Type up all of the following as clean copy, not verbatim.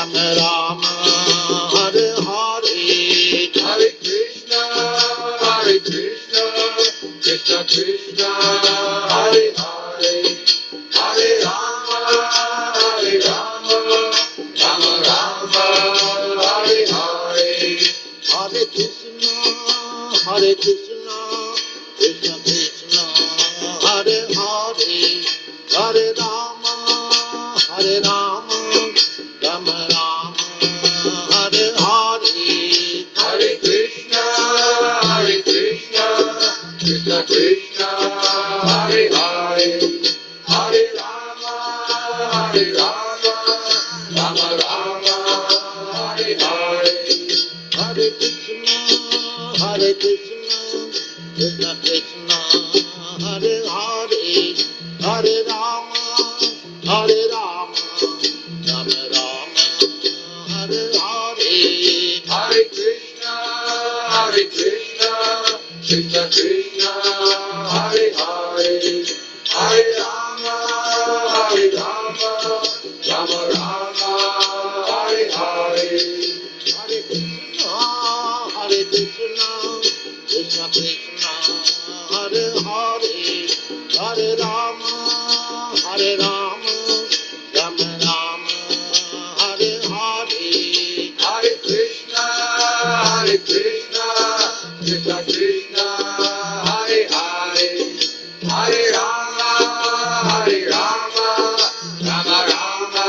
Rama Rama, Hare Hare, Hare Krishna, Krishna Krishna, Hare Hare, Hare Rama, Rama Rama, Hare Hare, Hare Krishna, Krishna Krishna, Hare Hare, Hare Rama, Rama Rama, Hare Hare, Hare Krishna, Krishna Krishna, Hare Hare, Hare Rama, Rama Rama, Hare Hare, Hare Krishna, Krishna Krishna, Hare Hare, Hare Rama, Rama Rama, Hare Hare, Hare Krishna, Krishna Krishna, Hare Hare, Hare Rama, Rama Rama, Hare Hare, Hare Krishna, Krishna Krishna, Hare Hare, Hare Rama, Rama Rama, Hare Hare, Hare Krishna, Krishna Krishna, Hare Hare, Hare Rama, Rama Rama, Hare Hare, Hare Krishna, Krishna Krishna, Hare Hare, Hare Rama, Rama Rama,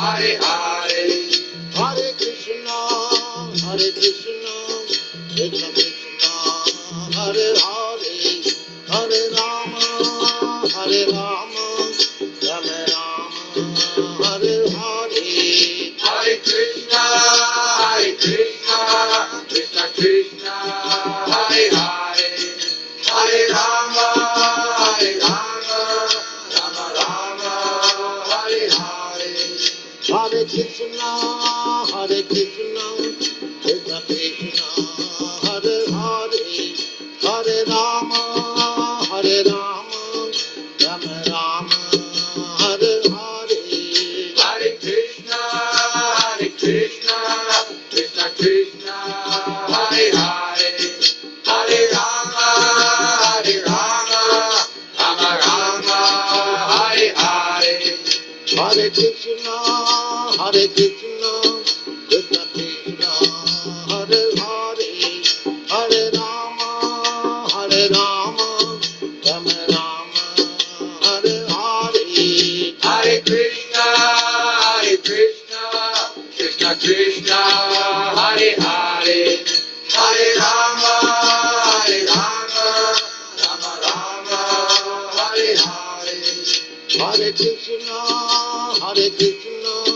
Hare Hare, Hare Krishna, Krishna Krishna, Hare Hare, Hare Rama, Rama Rama, Hare Hare, Hare Krishna, Krishna Krishna, Hare Hare, Hare Rama, Rama Rama, Hare Hare, Hare Krishna, Krishna Krishna, Hare Hare, Hare Rama, Rama Rama, Hare Hare, Hare Krishna, Krishna Krishna, Hare Hare, Hare Rama, Rama Rama, Hare Hare, Hare Krishna, Krishna Krishna, Hare Hare, Hare Rama, Rama Rama, Hare Hare, Hare Krishna, Krishna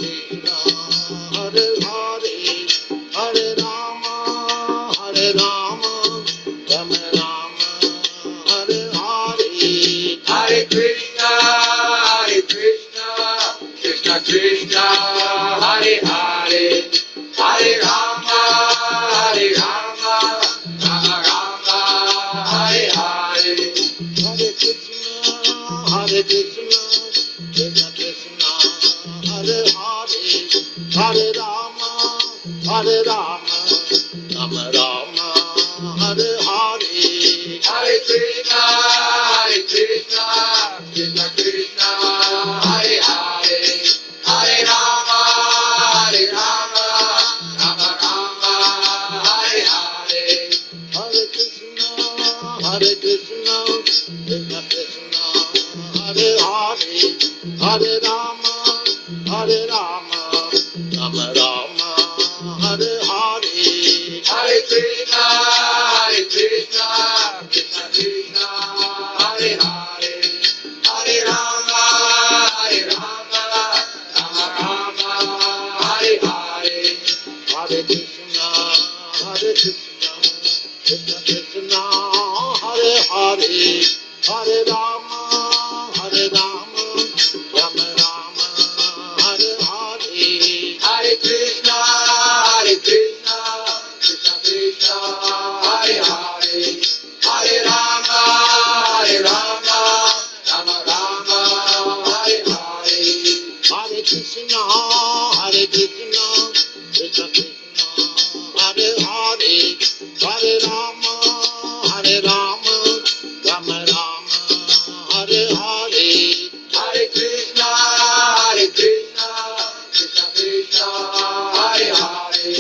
Krishna, Hare Hare, Hare Rama, Rama Rama, Hare Hare, Hare Krishna, Krishna Krishna, Hare Hare, Hare Rama, Rama Rama, Hare Hare, Hare Krishna, Krishna Krishna, Hare Hare, Hare Rama, Rama Rama, Hare Hare, Hare Krishna, Krishna Krishna, Hare Hare, Hare Rama, Rama Rama, Hare Hare, Hare Krishna, Krishna Krishna, Hare Hare, Hare Rama, Rama Rama, Hare Hare, Hare Krishna, Krishna Krishna, Hare Hare, Hare Rama, Rama Rama, Hare Hare, Hare Krishna, Krishna Krishna, Hare Hare, Hare Rama, Rama Rama, Hare Hare, Hare Krishna, Krishna Krishna, Hare Hare, Hare Rama, Rama Rama, Hare Hare. Hare Krishna, Krishna Krishna, Hare Hare,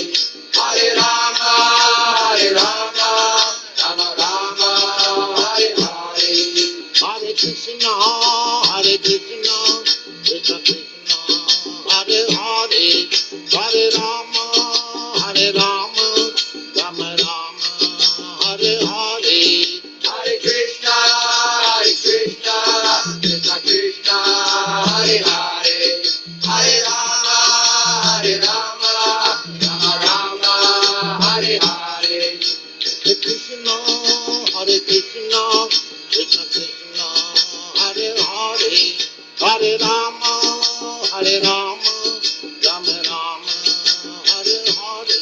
Hare Rama, Rama Rama, Hare Hare. Hare Krishna, Krishna Krishna, Hare Hare, Hare Rama, Rama Rama, Hare Hare. Hare Krishna, Krishna Krishna, Hare Hare, Hare Rama, Rama Rama, Hare Hare. Hare Krishna, Krishna Krishna, Hare Hare, Hare Rama, Rama Rama, Hare Hare.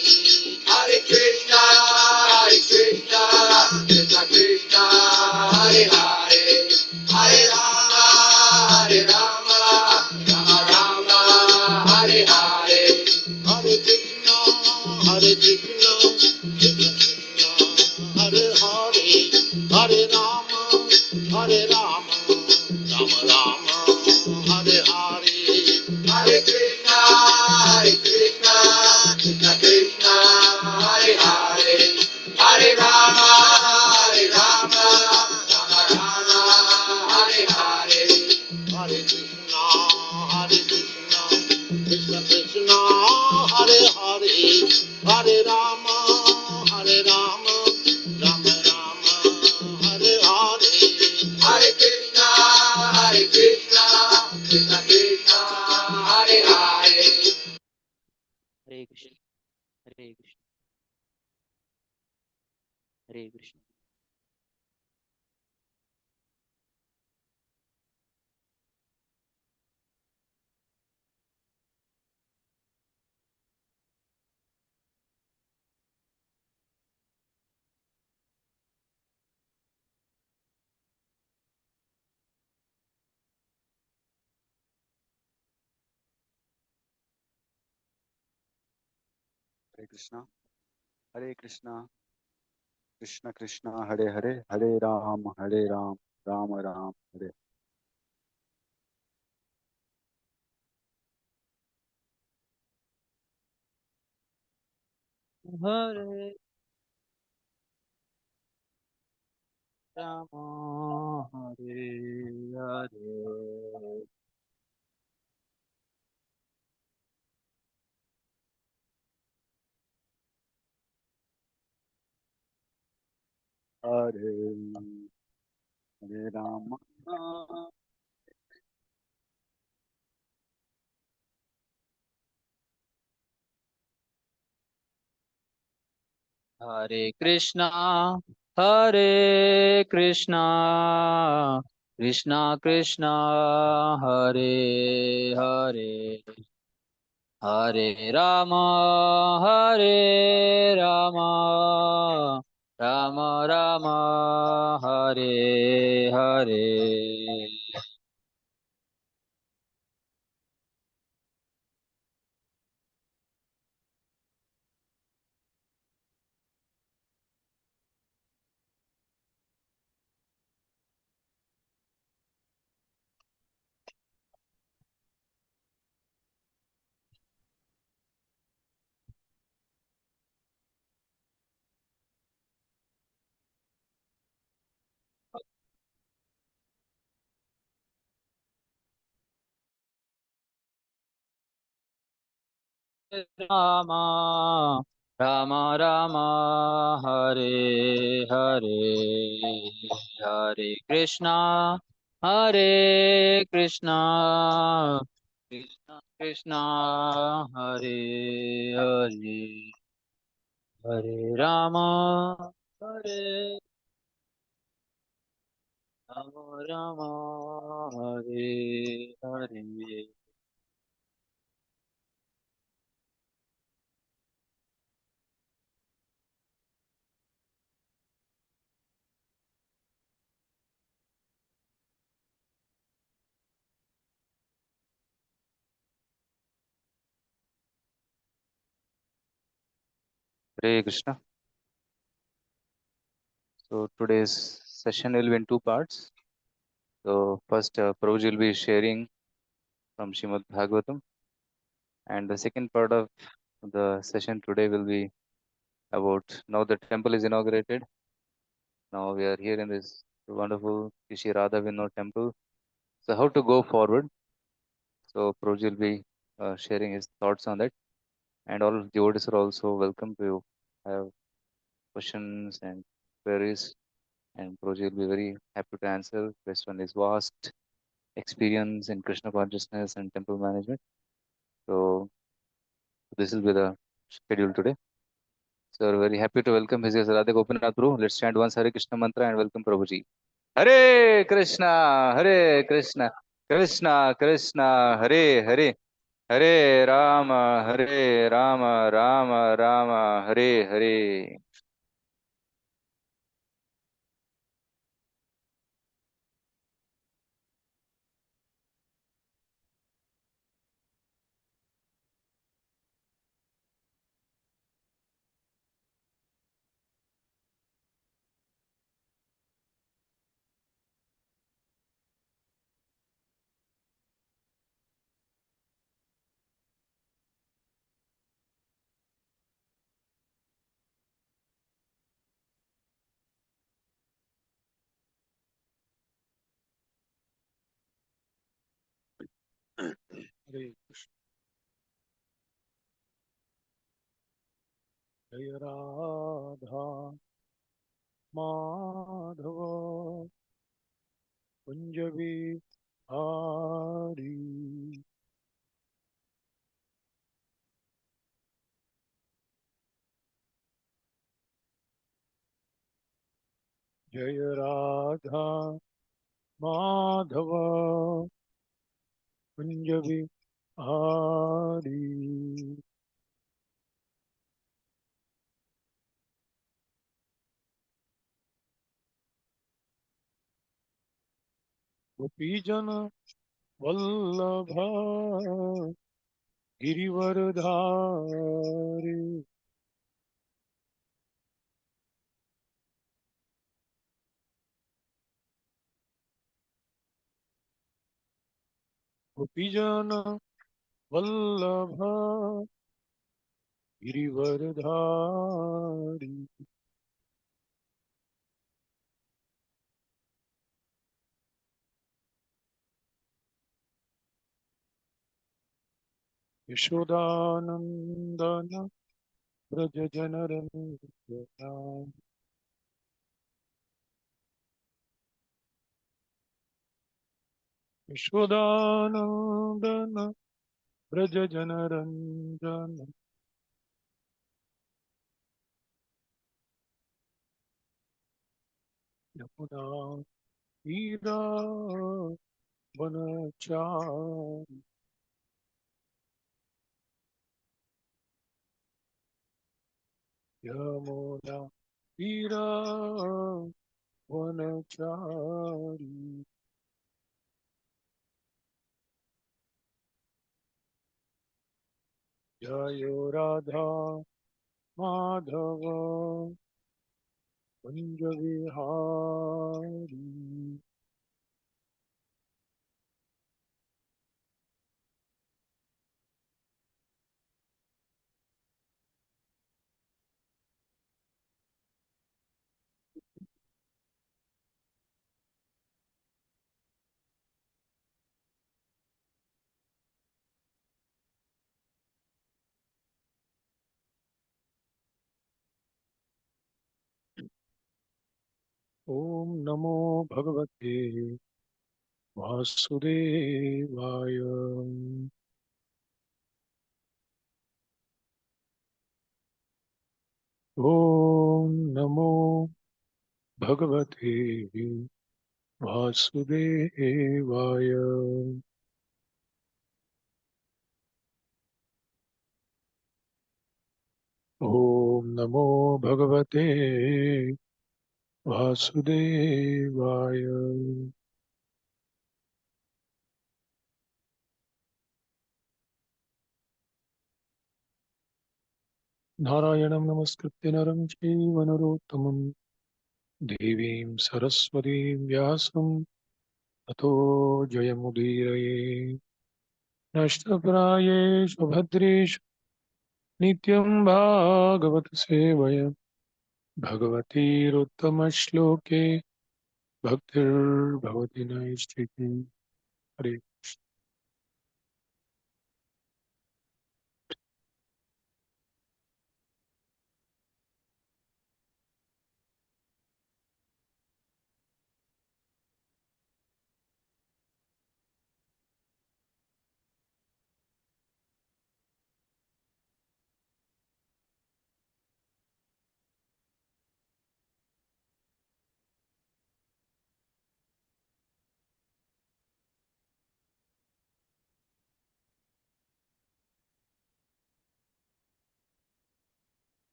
Hare Krishna, Krishna Krishna, Hare Hare, Hare Rama, Rama Rama, Hare Hare. Hare Krishna, Krishna Krishna, Hare Hare, Hare Rama, Rama Rama, Hare Hare. Hare Krishna, Krishna Krishna, Hare Hare, Hare Rama, Rama Rama, Hare Hare. Hare Krishna, Krishna Krishna, Hare Hare, Hare Rama, Rama Rama, Hare Hare. Hare Krishna, Krishna Krishna, Hare Hare. Hare Krishna, Hare Krishna, Hare Krishna. Hare Krishna, Hare Krishna, Krishna Krishna, Hare Hare, Hare Ram, Ram Ram, Hare. Hare Rama, Hare Hare, Hare Hare Ram, Hare Krishna, Hare Krishna, Krishna Krishna, Hare Hare, Hare Rama, Hare Rama, Rama Rama, Hare Hare. Rama, Rama Rama, Hare Hare, Hare Krishna, Hare Krishna, Krishna Krishna, Hare Hare, Hare Rama, Hare Rama, Rama, Hare Hare. Hare Krishna. So today's session will be in two parts. So first, Prabhuji will be sharing from Srimad Bhagavatam, and the second part of the session today will be about now the temple is inaugurated. Now we are here in this wonderful Shri Radha Vinod temple. So how to go forward? So Prabhuji will be sharing his thoughts on that, and all devotees are also welcome to have questions and queries, and Prabhuji will be very happy to answer based on his vast experience in Krishna consciousness and temple management. So this will be the schedule today. So we're very happy to welcome His Grace Radha Gopinath Prabhu. Let's chant once Hare Krishna mantra and welcome Prabhuji. Hare Krishna, Hare Krishna, Krishna Krishna, Hare Hare, Hare Rama, Hare Rama, Rama Rama, Hare Hare. Hare Krishna. Jai Radha Madhava Kunjavi Hari. Jai Radha Madhava Kunjavi Hari. Gopijana Vallabha Girivaradhari. Gopijana Vallabha Girivaradhari. Yashodanandana Brajajanarandana. Yashodanandana Brajajanarandana. Yamuna Ira Vanachari. Yamuna Ira Vanachari. Jayo Radha Madhava Kunjavihari. Om Namo Bhagavate Vasudevaya. Om Namo Bhagavate Vasudevaya. Om Namo Bhagavate Vasudevaya. नारायणं नमस्कृत्य नरं चैव नरोत्तमं देवीं सरस्वतीं व्यासं ततो जयमुदीरये नष्टप्रायेषु भद्रेषु नित्यं भागवत सेवया भगवतीरुत्तमश्लोके भक्तिर्भवति नैष्ठिकी हरे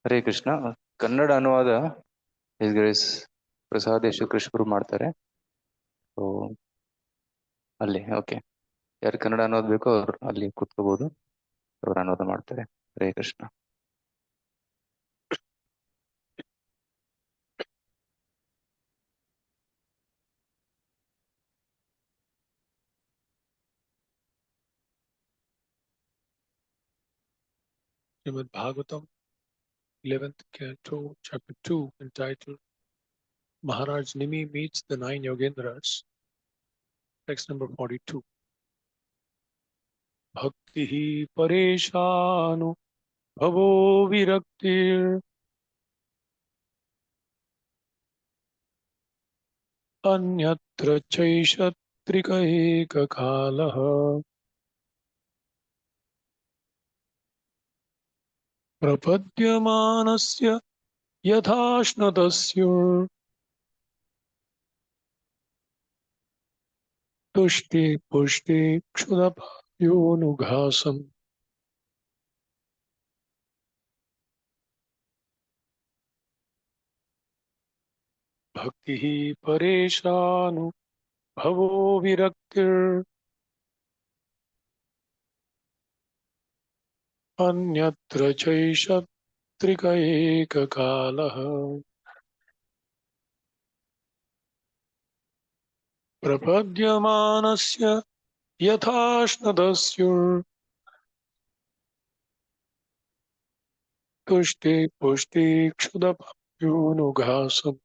ಹರೇ ಕೃಷ್ಣ. ಕನ್ನಡ ಅನುವಾದ His Grace ಪ್ರಸಾದ್ ಯಶು ಕೃಷ್ಣರು ಮಾಡ್ತಾರೆ. ಸೊ ಅಲ್ಲಿ ಓಕೆ, ಯಾರು ಕನ್ನಡ ಅನುವಾದ ಬೇಕೋ ಅವ್ರು ಅಲ್ಲಿ ಕೂತ್ಕೋಬಹುದು, ಅವ್ರು ಅನುವಾದ ಮಾಡ್ತಾರೆ. Hare Krishna. Srimad Bhagavatam 11th Canto Chapter 2 entitled Maharaj Nimi meets the nine Yogendras. Text number 42. Bhakti pareshanu bhavo viraktir अन्यत्र चैषत्रिक एककालः प्रपद्यमानस्य यथाश्नतस्य तुष्टि पुष्टि क्षुधपायोनुघासम् भक्तिः परेशानु भवो विरक्तिर् अन्यत्र चैषत्रिक एककालः प्रपद्यमानस्य यथाश्नतस्य तुष्टि पुष्टि क्षुधपायोनुघासम्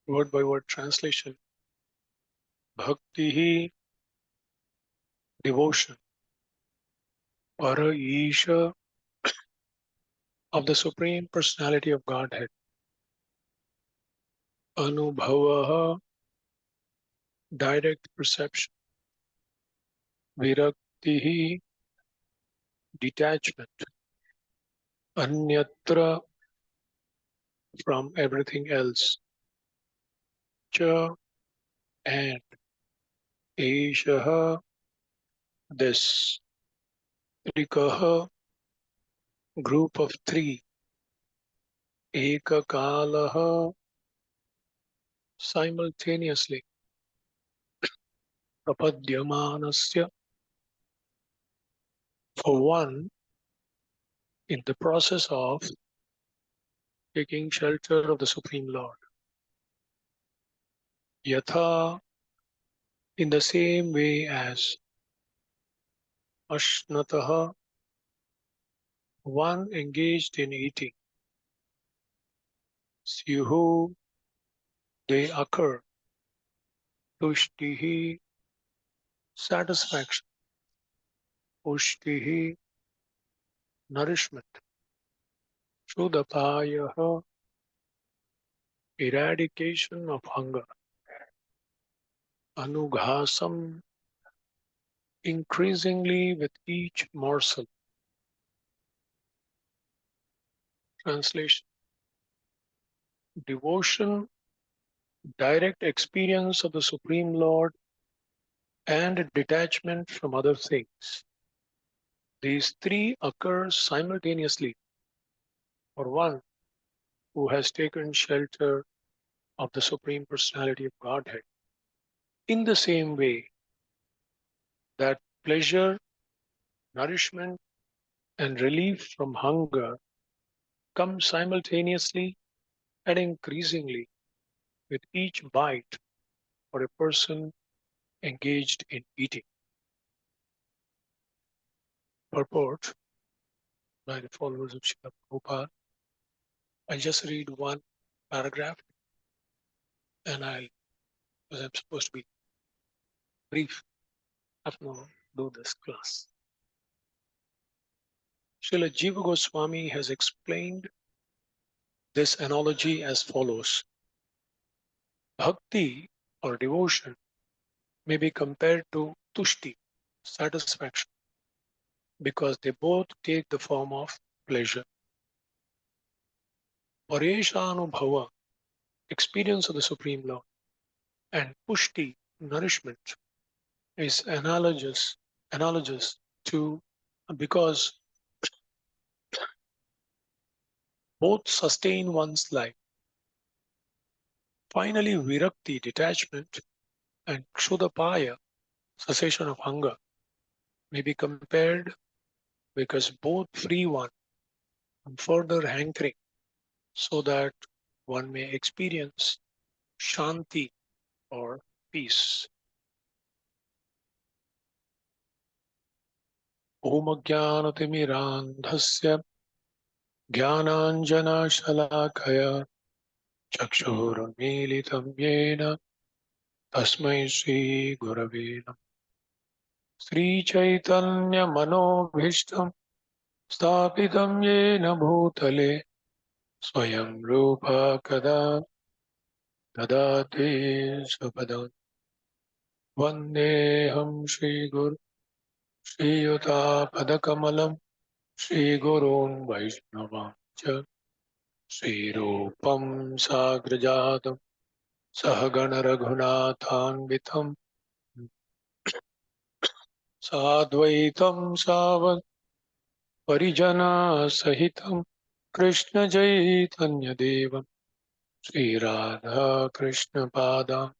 word by word translation. Bhakti, devotion. Para Isha, of the Supreme Personality of Godhead. Anubhava, direct perception. Virakti, detachment. Anyatra, from everything else. Cha, and. Eshaha, this. Trikaha, group of three. Ekakalaha, simultaneously. Prapadyamanasya, for one in the process of taking shelter of the Supreme Lord. Yatha, in the same way as Ashnataha, one engaged in eating. Syuhu, they occur. Tushtihi, satisfaction. Pushtihi, nourishment. Shudapayaha, eradication of hunger. Anughasam, increasingly with each morsel. Translation. Devotion, direct experience of the Supreme Lord, and detachment from other things. These three occur simultaneously for one who has taken shelter of the Supreme Personality of Godhead. In the same way that pleasure, nourishment, and relief from hunger come simultaneously and increasingly with each bite for a person engaged in eating. Purport by the followers of Srila Prabhupada. I'll just read one paragraph and because I'm supposed to be brief, I have to do this class. Srila Jiva Goswami has explained this analogy as follows. Bhakti or devotion may be compared to tushti, satisfaction, because they both take the form of pleasure. Pareshanubhava, experience of the Supreme Lord, and pushti, nourishment, is analogous to, because both sustain one's life. Finally, virakti, detachment, and kshudapaya, cessation of hunger, may be compared because both free one from further hankering so that one may experience shanti or peace. Om Jnanatimirandhasya Jnananjana Shalakaya Chakshurunmilitam Yena Tasmai Shri Gurave Namah. Sri Chaitanya Manobhishtam Sthapitam Yena Bhutale Swayam Rupa Kada Tadate Sapadam Vandeham Shri Guru Shri Yuta Padakamalam Shri Gurun Vaishnavam Cha Shri Rupam Sagrajatam Sahagana Raghunathanvitam Sadvaitam Savat Parijana Sahitam Krishna Chaitanya Devam Shri Radha Krishna Padam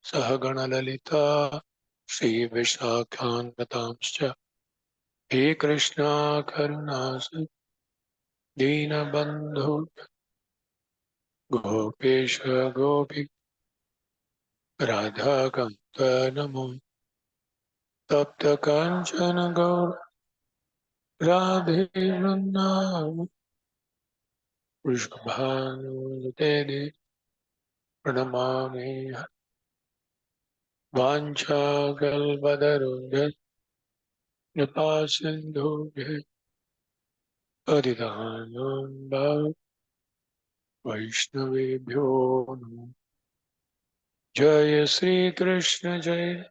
Sahagana Lalita Shri Vishakhantatamscha He Krishna Karuna Dinabandhu Gopesha Gopi Radha Kanta Namo Tapta Kanchana Gaur Radhe Vrindavan Vrishabhanu Dede pranamami vanchakalpatarubhya nipasindhubhya adidanam vaishnavebhyo namo. Jaya Sri Krishna Jaya.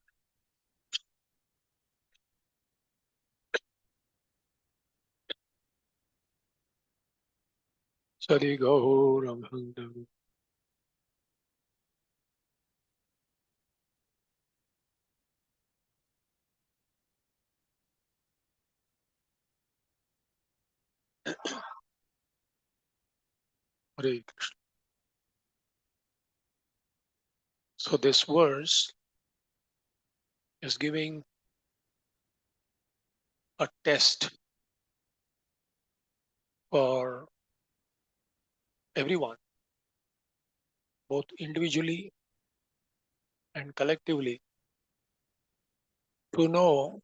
Sari Gaura Bhakta. Hare Krishna. So this verse is giving a test for everyone, both individually and collectively, to know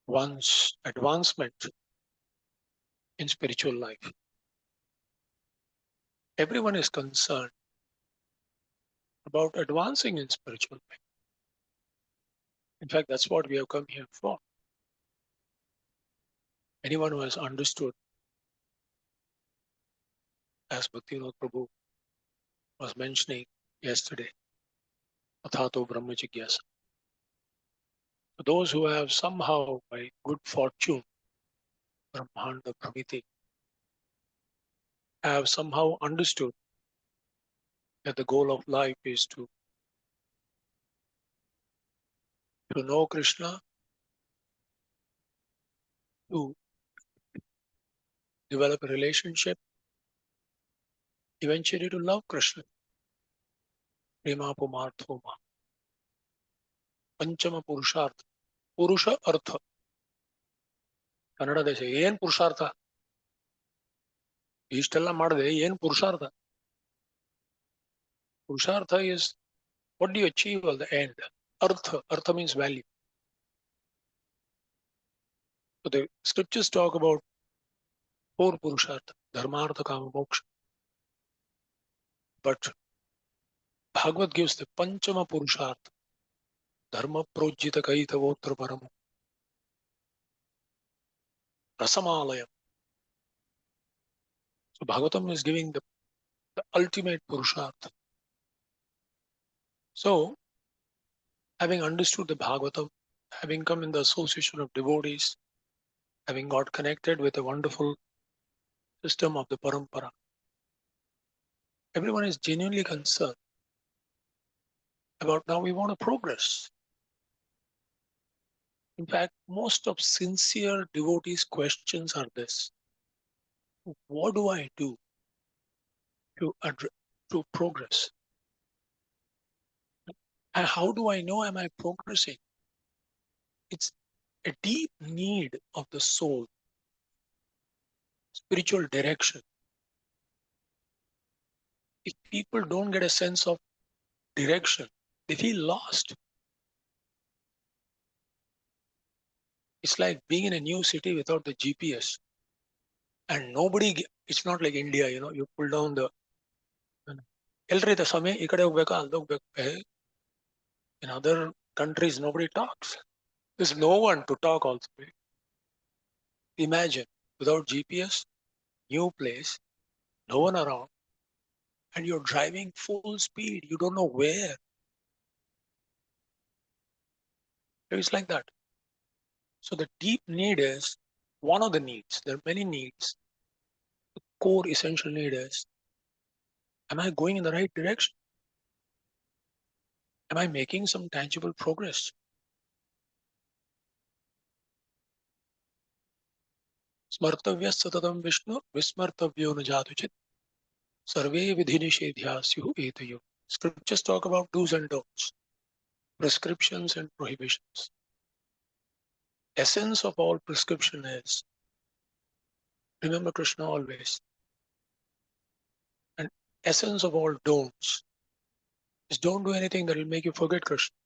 one's advancement in spiritual life. Everyone is concerned about advancing in spiritual life. In fact, that's what we have come here for. Anyone who has understood, as Bhaktivinoda Prabhu was mentioning yesterday, Athato Brahma Jigyasa. Those who have somehow, by good fortune, Brahmanda Pramiti, have somehow understood that the goal of life is to know Krishna, to develop a relationship, eventually to love Krishna. Prema Pumarthoma. Panchama Purushartha. Purusha Artha. ಕನ್ನಡದಲ್ಲಿ ಏನ್ ಪುರುಷಾರ್ಥ ಇಷ್ಟೆಲ್ಲ ಮಾಡದೆ ಏನ್ ಪುರುಷಾರ್ಥ ಪುರುಷಾರ್ಥ is what do you achieve at the end. Artha means value. So the scriptures talk about four purushartha, dharmartha, kama, moksha. But Bhagavad gives the panchama purushartha, dharma projita kaitavotra paramo, rasamalayam. So Bhagavatam is giving the ultimate purushartha. So having understood the Bhagavatam, having come in the association of devotees, having got connected with a wonderful system of the parampara, everyone is genuinely concerned about now we want to progress. In fact, most of sincere devotees' questions are this: what do I do to progress? And how do I know am I progressing? It's a deep need of the soul, spiritual direction. If people don't get a sense of direction, they feel lost. It's like being in a new city without the GPS. And nobody, it's not like India, you pull down the ಎಲ್ರಿದ ಸಮಯ ಈ ಕಡೆ ಹೋಗ್ಬೇಕಾ ಅಲ್ಲಿ ಹೋಗ್ಬೇಕು. In other countries, nobody talks. There's no one to talk also. Imagine, without GPS, new place, no one around, and you're driving full speed. You don't know where. It's like that. So the deep need is one of the needs. There are many needs. The core essential need is, am I going in the right direction? Am I making some tangible progress? Smartavya satatam Vishnu, vismartavyo na jatuchit, sarve vidhi nishedhyasyuh etayo. Scriptures talk about do's and don'ts, prescriptions and prohibitions. Essence of all prescription is remember Krishna always. And essence of all don'ts is don't do anything that will make you forget Krishna.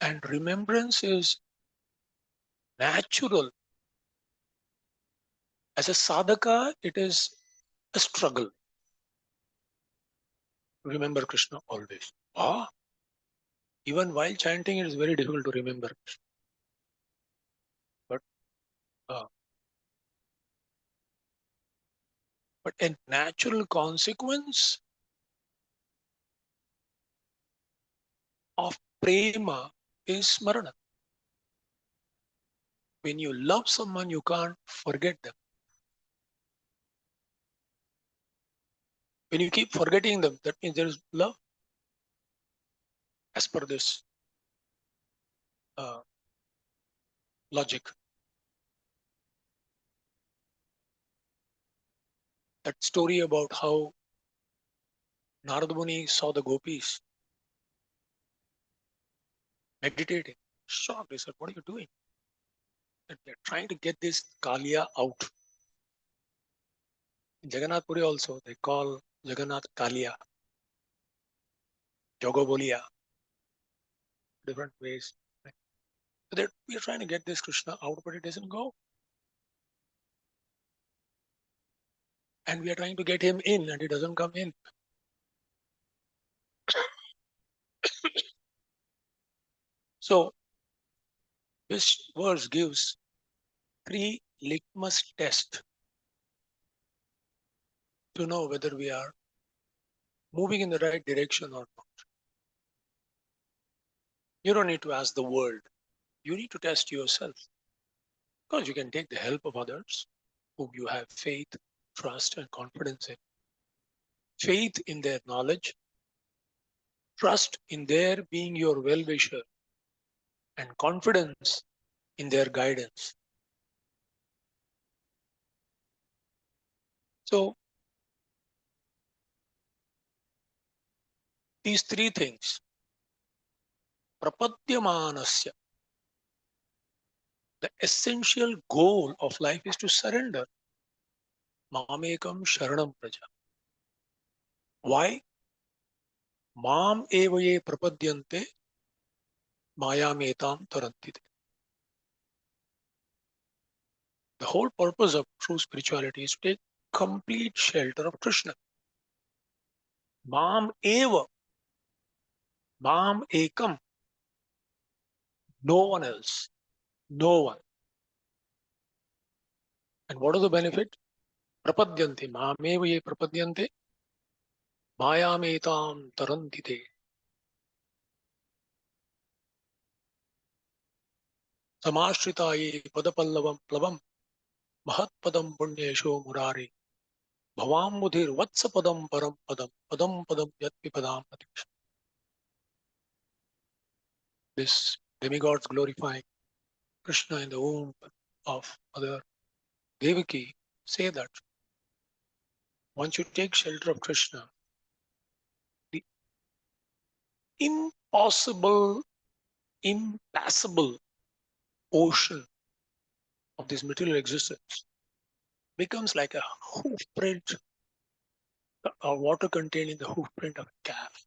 And remembrance is natural As a sadhaka, it is a struggle. Remember Krishna always. Even while chanting, it is very difficult to remember Krishna. But uh, but a natural consequence of prema is smarana. When you love someone, you can't forget them. When you keep forgetting them, that means there is love. As per this uh, logic, that story about how Narada Muni saw the gopis meditating, shocked. He said, "What are you doing?" And they're trying to get this Kalia out. In Jagannath Puri also, they call Jagannath Kalia, Jogobolia, different ways. So we are trying to get this Krishna out, but it doesn't go. And we are trying to get him in, and he doesn't come in. So this verse gives 3 litmus tests to know whether we are moving in the right direction or not. You don't need to ask the world. You need to test yourself. Because you can take the help of others whom you have faith, trust, and confidence in. Faith in their knowledge, trust in their being your well-wisher, and confidence in their guidance. So these 3 things, prapadyamanasya, the essential goal of life is to surrender. Mamekam sharanam praja. Why? Mam eva ye prapadyante mayametam tarantite. The whole purpose of true spirituality is to take complete shelter of Krishna. Mam eva, mam ekam, no one else, no one. And what is the benefit? Prapadyante, mameva ye prapadyante, mayametam tarantite. Samashrita ye padapallavam plavam, mahatpadam punyesho murari, bhavam mudhir vatsapadam param padam, padam padam yatvipadam atiksha. This demigods glorifying Krishna in the womb of Mother Devaki say that once you take shelter of Krishna, the impossible, impassable ocean of this material existence becomes like a hoof print, or water contained in the hoof print of a calf.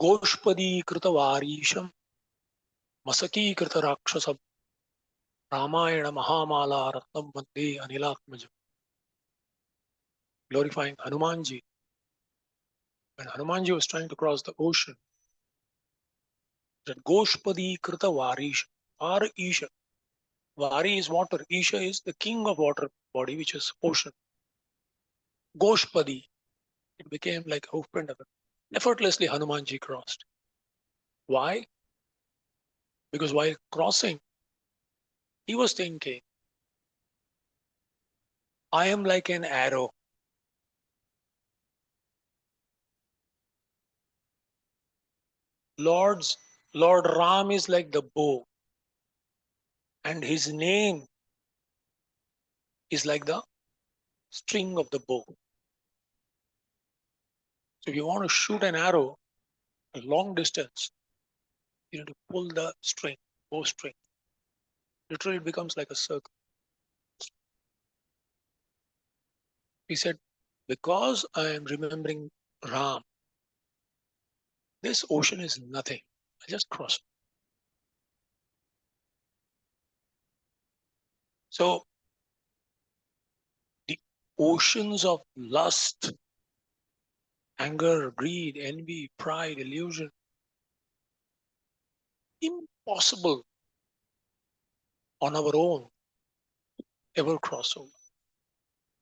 Goshpadi krita varisham, masaki krita rakshasam, Ramayana Mahamala Ratnam Vande Anilatmajam. Glorifying Hanumanji. When Hanumanji was trying to cross the ocean, that Goshpadi krita varish, Var Isha. Vari is water. Isha is the king of water body, which is ocean. Goshpadi. It became like a hoofprint of it. Effortlessly Hanumanji crossed. Why? Because while crossing, he was thinking, I am like an arrow. Lord Ram is like the bow. And his name is like the string of the bow. So if you want to shoot an arrow a long distance, you need to pull the string, bow string. Literally, it becomes like a circle. He said, because I am remembering Ram, this ocean is nothing. I just crossed. So oceans of lust, anger, greed, envy, pride, illusion. Impossible on our own ever cross over.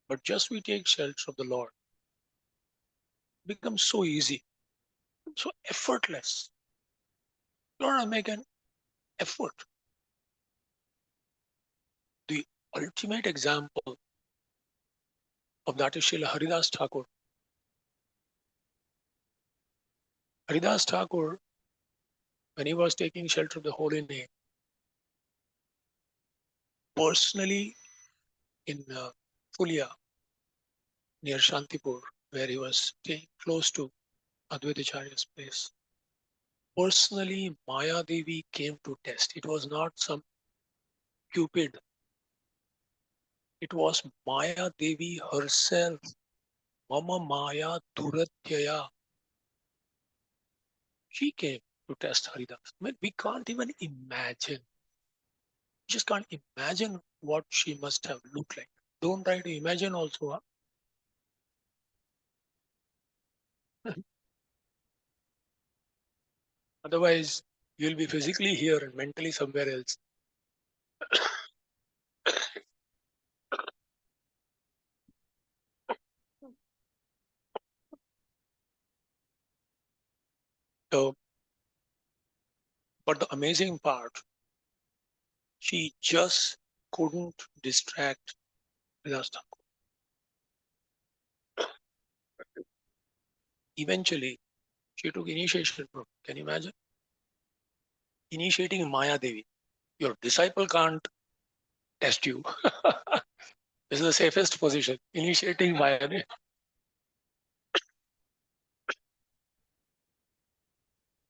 But just we take shelter of the Lord, it becomes so easy, so effortless. Lord, I make an effort. The ultimate example of that is Srila Haridas Thakur. Haridas Thakur, when he was taking shelter of the holy name, personally in Fulia, near Shantipur, where he was staying close to Advaitacharya's place, personally Maya Devi came to test. It was not some Cupid. It was Maya Devi herself. Mama Maya Duratyaya. She came to test Haridas. I mean, we can't even imagine. Just can't imagine what she must have looked like. Don't try to imagine also. Huh? Otherwise, you'll be physically here and mentally somewhere else. So, but the amazing part, she just couldn't distract Haridas Thakur. Eventually, she took initiation from. Can you imagine? Initiating Maya Devi. Your disciple can't test you. This is the safest position. Initiating Maya Devi.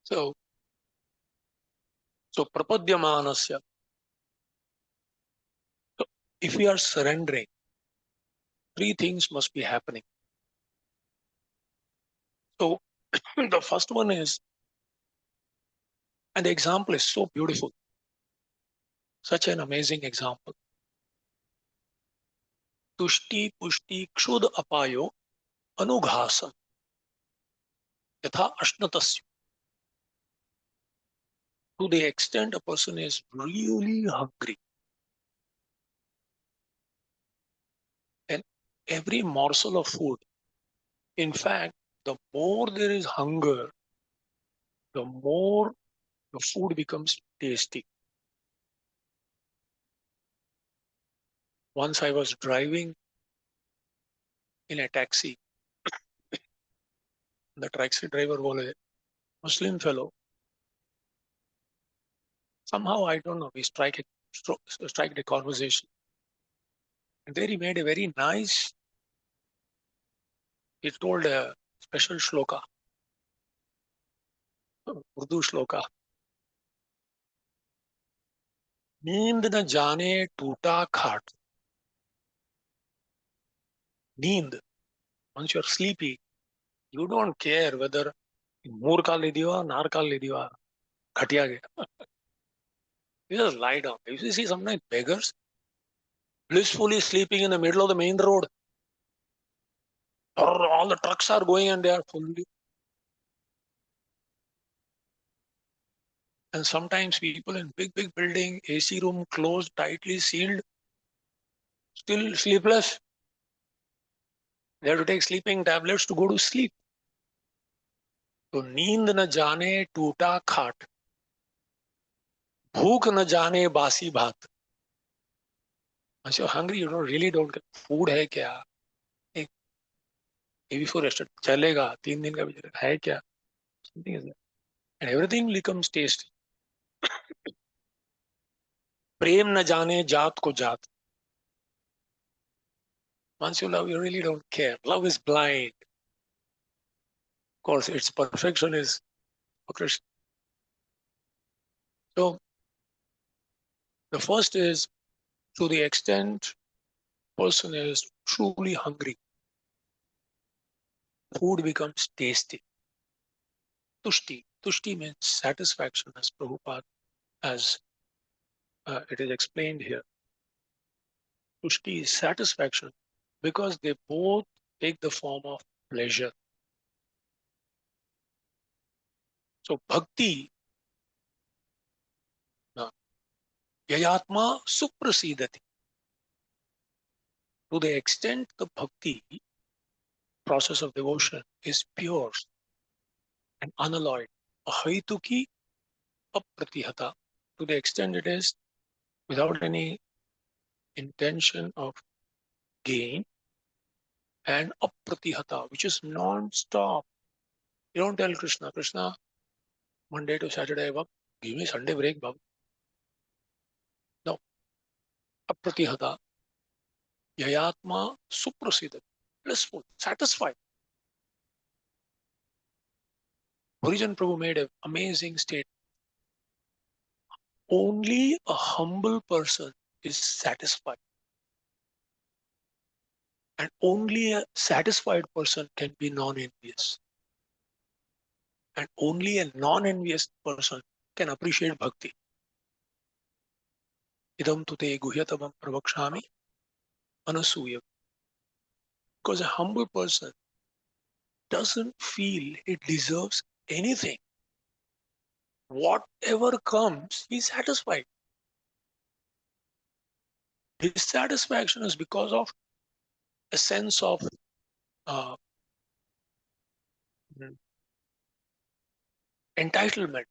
So, prapadyamanasya. So if we are surrendering, three things must be happening. So the first one is, and the example is so beautiful, such an amazing example. Tushti pushti kshud apayo anughasam yatha ashnatasya. To the extent a person is really hungry, and every morsel of food, in fact, the more there is hunger, the more the food becomes tasty. Once I was driving in a taxi. The taxi driver was a Muslim fellow. Somehow, I don't know, we strike a conversation. And there he made a very nice, he told a special shloka, Urdu shloka. Neend na jane toota khat. Neend. Once you're sleepy, you don't care whether moor ka le diwa, nar ka le diwa, khatiya gaya. You just lie down. You see sometimes beggars blissfully sleeping in the middle of the main road. All the trucks are going and they are fully. And sometimes people in big building, AC room closed, tightly sealed, still sleepless. They have to take sleeping tablets to go to sleep. So नींद न जाने टूटा खाट, भूख न जाने बासी भात. Once you're hungry, you really don't get food है क्या? एक before restaurant चलेगा 3 दिन का भी चलेगा है क्या? Something is there. And everything becomes tasty. प्रेम न जाने जात को जात. Once you love, you really don't care. Love is blind. Of course, its perfection is for Krishna. So the first is, to the extent person is truly hungry, food becomes tasty. Tushti. Tushti means satisfaction, as Prabhupada, as it is explained here. Tushti is satisfaction. because they both take the form of pleasure. So bhakti, yayatma suprasidati. To the extent the bhakti process of devotion is pure and unalloyed, ahaituki apratihata, to the extent it is without any intention of gain, and apratihata, which is non-stop. You don't tell Krishna, Krishna, Monday to Saturday, Bhag, give me Sunday break, Bhag. No, apratihata, yayatma suprasida, blissful, satisfied. Harijan Prabhu made an amazing statement. Only a humble person is satisfied, and only a satisfied person can be non-envious, and only a non-envious person can appreciate bhakti. Idam tute guhyatamam pravakshami anasuya. Because a humble person doesn't feel he deserves anything. Whatever comes, he's satisfied. Dissatisfaction is because of a sense of uh, entitlement.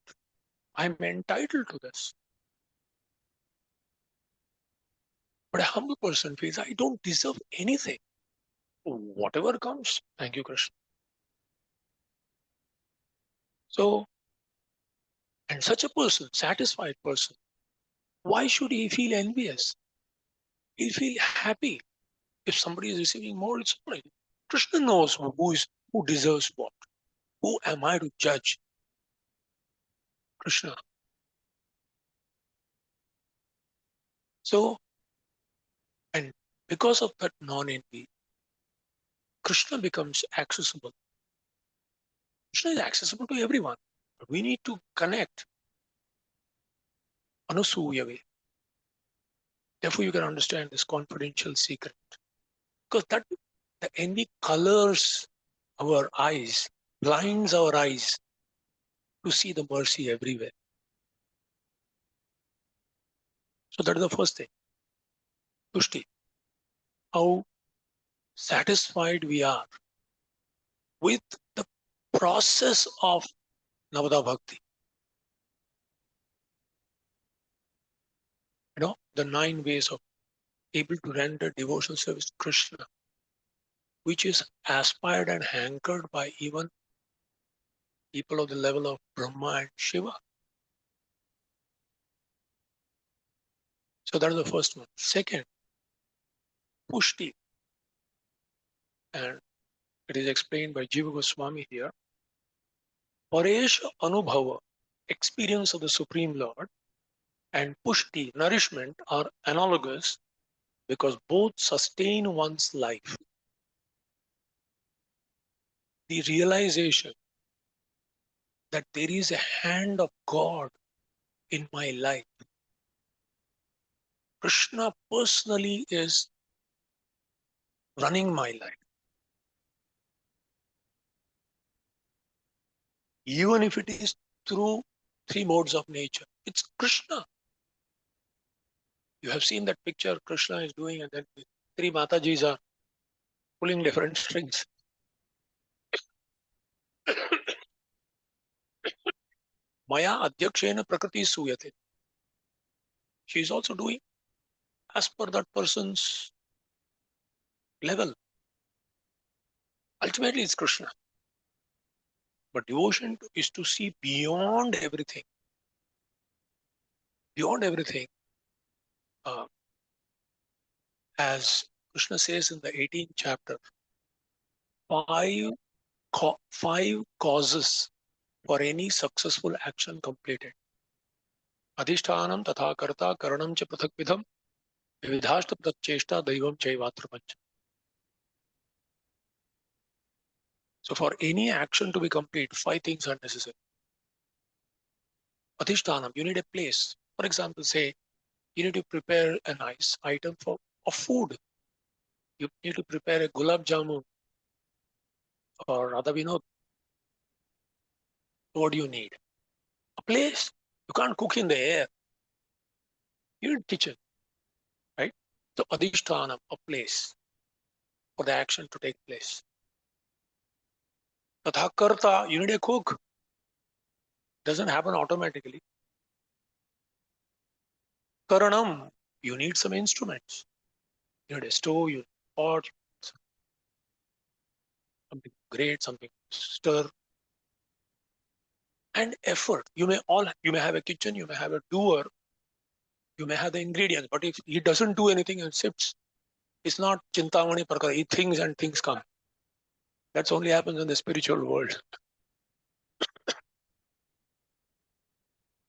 I'm entitled to this. But a humble person feels I don't deserve anything. Whatever comes, thank you, Krishna. So, and such a person, satisfied person, why should he feel envious? He'll feel happy. If somebody is receiving more, it's fine. Krishna knows who deserves what. Who am I to judge? Krishna. So, and because of that non-envy, Krishna becomes accessible. Krishna is accessible to everyone. But we need to connect Anusuya way. Therefore, you can understand this confidential secret. Because that the envy colors our eyes, blinds our eyes to see the mercy everywhere. So that is the first thing. Tushti. How satisfied we are with the process of Navada Bhakti. The 9 ways of able to render devotional service to Krishna, which is aspired and hankered by even people of the level of Brahma and Shiva. So that is the first one. Second, Pushti. And it is explained by Jiva Goswami here. Paresha Anubhava, experience of the Supreme Lord, and Pushti, nourishment, are analogous because both sustain one's life. The realization that there is a hand of God in my life. Krishna personally is running my life. Even if it is through 3 modes of nature, it's Krishna. You have seen that picture Krishna is doing, and then 3 Matajis are pulling different strings. Maya Adhyakshena Prakriti Suyate. She is also doing as per that person's level. Ultimately, it's Krishna. But devotion is to see beyond everything. Beyond everything. As Krishna says in the 18th chapter, 5 causes for any successful action completed. Adhishtanam tatha karta karanam cha prathak vidham vividhashta prathak cheshta daivam chaivatra pancha. So for any action to be complete, 5 things are necessary. Adhishtanam, you need a place. For example, say you need to prepare a nice item of food. You need to prepare a gulab jamun or Radha Vinod. What do you need? A place. You can't cook in the air. You need a kitchen, right? So adhishthana, a place for the action to take place. Tatha karta, you need a cook. Doesn't happen automatically. Karanam, you need some instruments. You need a stove, you need a pot, something great, something stir, and effort. You may have a kitchen, you may have a doer, you may have the ingredients, but if he doesn't do anything and sits, it's not chintamani prakara. He thinks and things come. That's only happens in the spiritual world.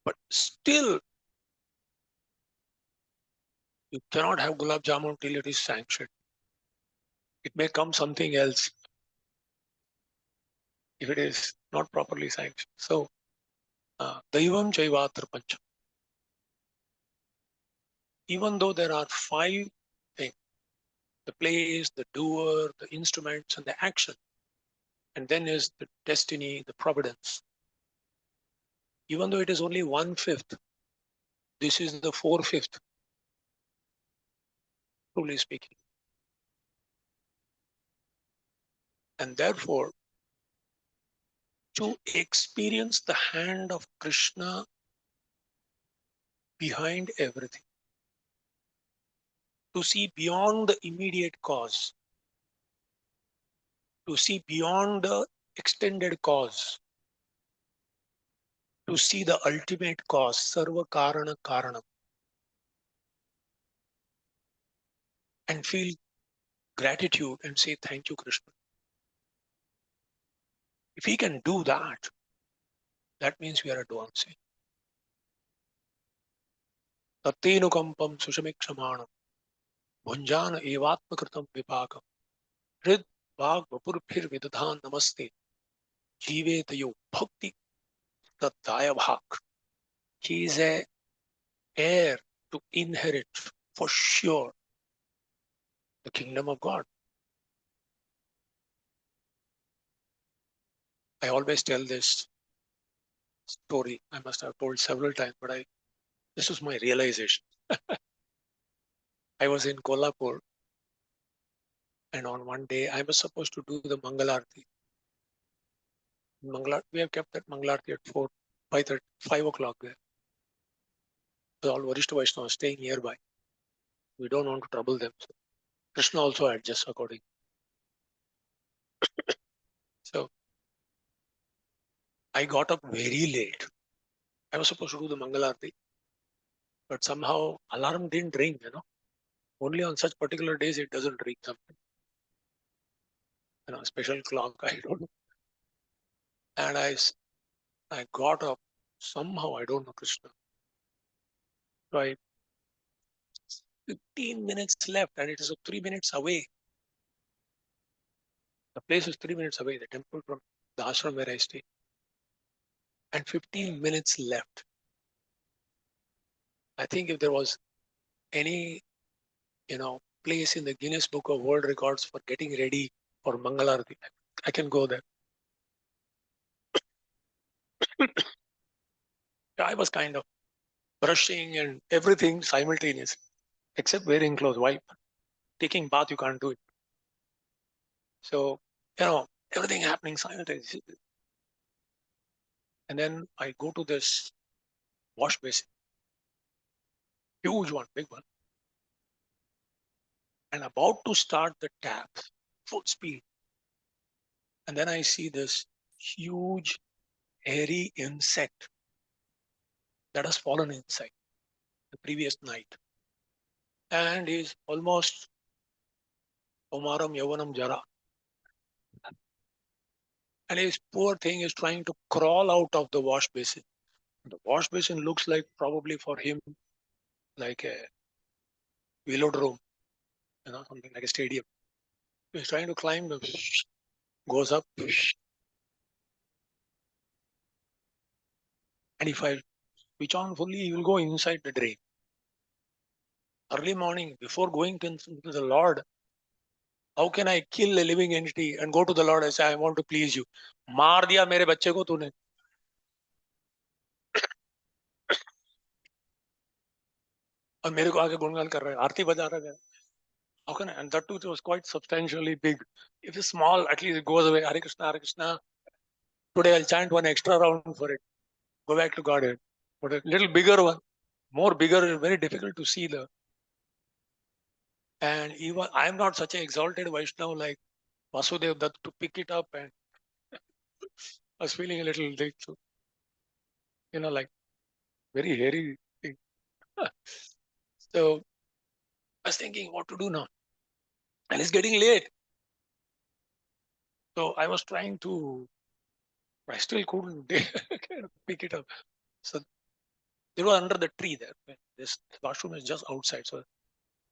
But still, you cannot have gulab jamun till it is sanctioned. It may come something else if it is not properly sanctioned. So, daivam chaivatr pancha. Even though there are 5 things, the place, the doer, the instruments, and the action, and then is the destiny, the providence. Even though it is only 1/5, this is the 4/5, truly speaking. And therefore, to experience the hand of Krishna behind everything, to see beyond the immediate cause, to see beyond the extended cause, to see the ultimate cause, sarva karana karanam, and feel gratitude and say, thank you, Krishna. If he can do that, that means we are advancing. Tattenukampam sushamikshamanam, bhunjana evatmakritam vipakam, hrid bhag vapurphir vidadhan namaste, jivetayo bhakti tattaya bhak. He is a heir to inherit for sure the kingdom of God. I always tell this story. I must have told several times, but this was my realization. I was in Kolhapur, and on one day I was supposed to do the Mangalarti. We have kept that Mangalarti at 4, 5:30, 5 o'clock there. So all Varishta Vaishnavas staying nearby. We don't want to trouble them. So Krishna also adjusts according. So I got up very late. I was supposed to do the Mangalarti, but somehow alarm didn't ring, Only on such particular days it doesn't ring something. Special clock, I don't know. And I got up somehow, I don't know, Krishna. So 15 minutes left, and it is 3 minutes away. The place is 3 minutes away, the temple from the ashram where I stay. And 15 minutes left. I think if there was any, place in the Guinness Book of World Records for getting ready for Mangalarati, I can go there. I was kind of brushing and everything simultaneously, except wearing clothes. Why? Taking bath, you can't do it. So, everything happening simultaneously. And then I go to this wash basin, huge one, big one, and about to start the tap, full speed. And then I see this huge, hairy insect that has fallen inside the previous night. And is almost Omaram Yavanam Jara. And his poor thing is trying to crawl out of the wash basin. The wash basin looks like probably for him like a velodrome, something like a stadium. He's trying to climb, goes up, and if I switch on fully, he will go inside the drain. Early morning, before going to the Lord, How can I kill a living entity and go to the Lord and say, I want to please you? मार दिया मेरे बच्चे को तूने. और मेरे को आगे गुणगान कर रहा है, आरती बजा रहा है. How can I? And that too was quite substantially big. If it's small, at least it goes away. Hare Krishna, Hare Krishna. Today I'll chant one extra round for it. Go back to Godhead. But a little bigger one, more bigger, very difficult to see the. And even I'm not such an exalted Vaishnava like Vasudev Dutt to pick it up, and I was feeling a little like, so, like very hairy thing. So I was thinking what to do now. And it's getting late. So I was trying to, I still couldn't kind of pick it up. So they were under the tree there. This washroom is just outside. So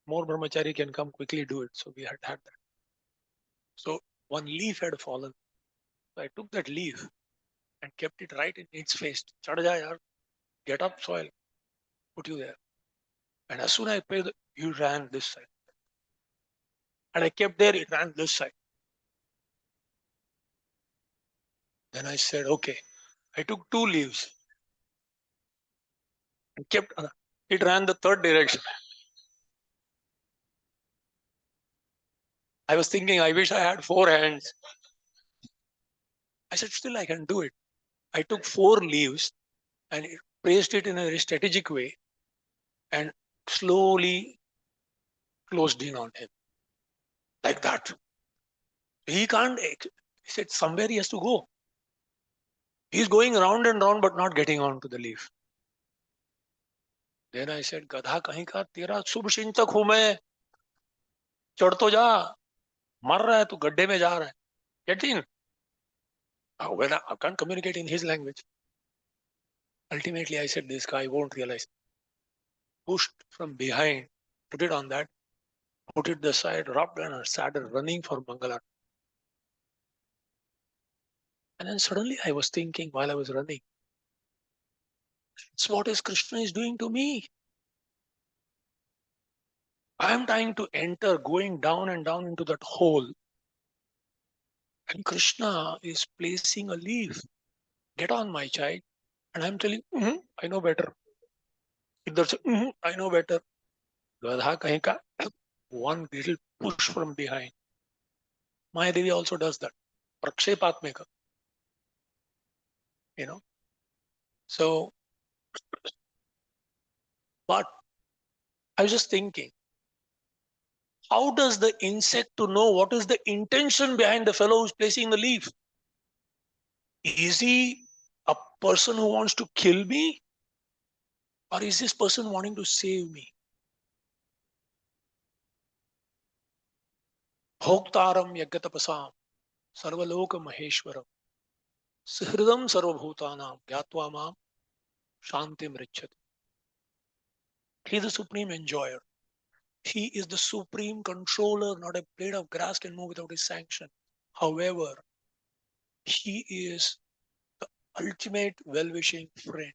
more brahmachari can come quickly do it. So we had that. So one leaf had fallen. So I took that leaf and kept it right in its face. Chad ja yaar, get up, soil, put you there. And as soon as I paid, you ran this side. And I kept there, it ran this side. Then I said, okay. I took 2 leaves and kept, it ran the third direction. I was thinking, I wish I had 4 hands. I said, still I can do it. I took 4 leaves and placed it in a very strategic way and slowly closed in on him. Like that. He can't, he said, somewhere he has to go. He's going round and round but not getting onto the leaf. Then I said, गधा कहीं का तेरा शुभ चिंतक हूं मैं, चढ़ तो जा, मर रहा है तू, गड्ढे में जा रहा है. Get in. Well, I can't communicate in his language. Ultimately, I said, this guy won't realize. Pushed from behind, put it on that, put it the side, rubbed and started running for Mangalar. And then suddenly I was thinking while I was running, that's what is Krishna is doing to me. I am trying to enter, going down and down into that hole. And Krishna is placing a leaf. Get on, my child. And I'm telling, I know better. Idhar se, I know better. Gadha kahin ka. One little push from behind. Maya Devi also does that. Prakshepatmeka. So, but I was just thinking, how does the insect to know what is the intention behind the fellow who's placing the leaf? Is he a person who wants to kill me? Or is this person wanting to save me? Bhoktaram yagatapasam sarvaloka maheshwaram sihridam sarvabhutanam gyatva mam shantim richati. He is the supreme enjoyer. He is the supreme controller. Not a blade of grass can move without his sanction. However, he is the ultimate well-wishing friend.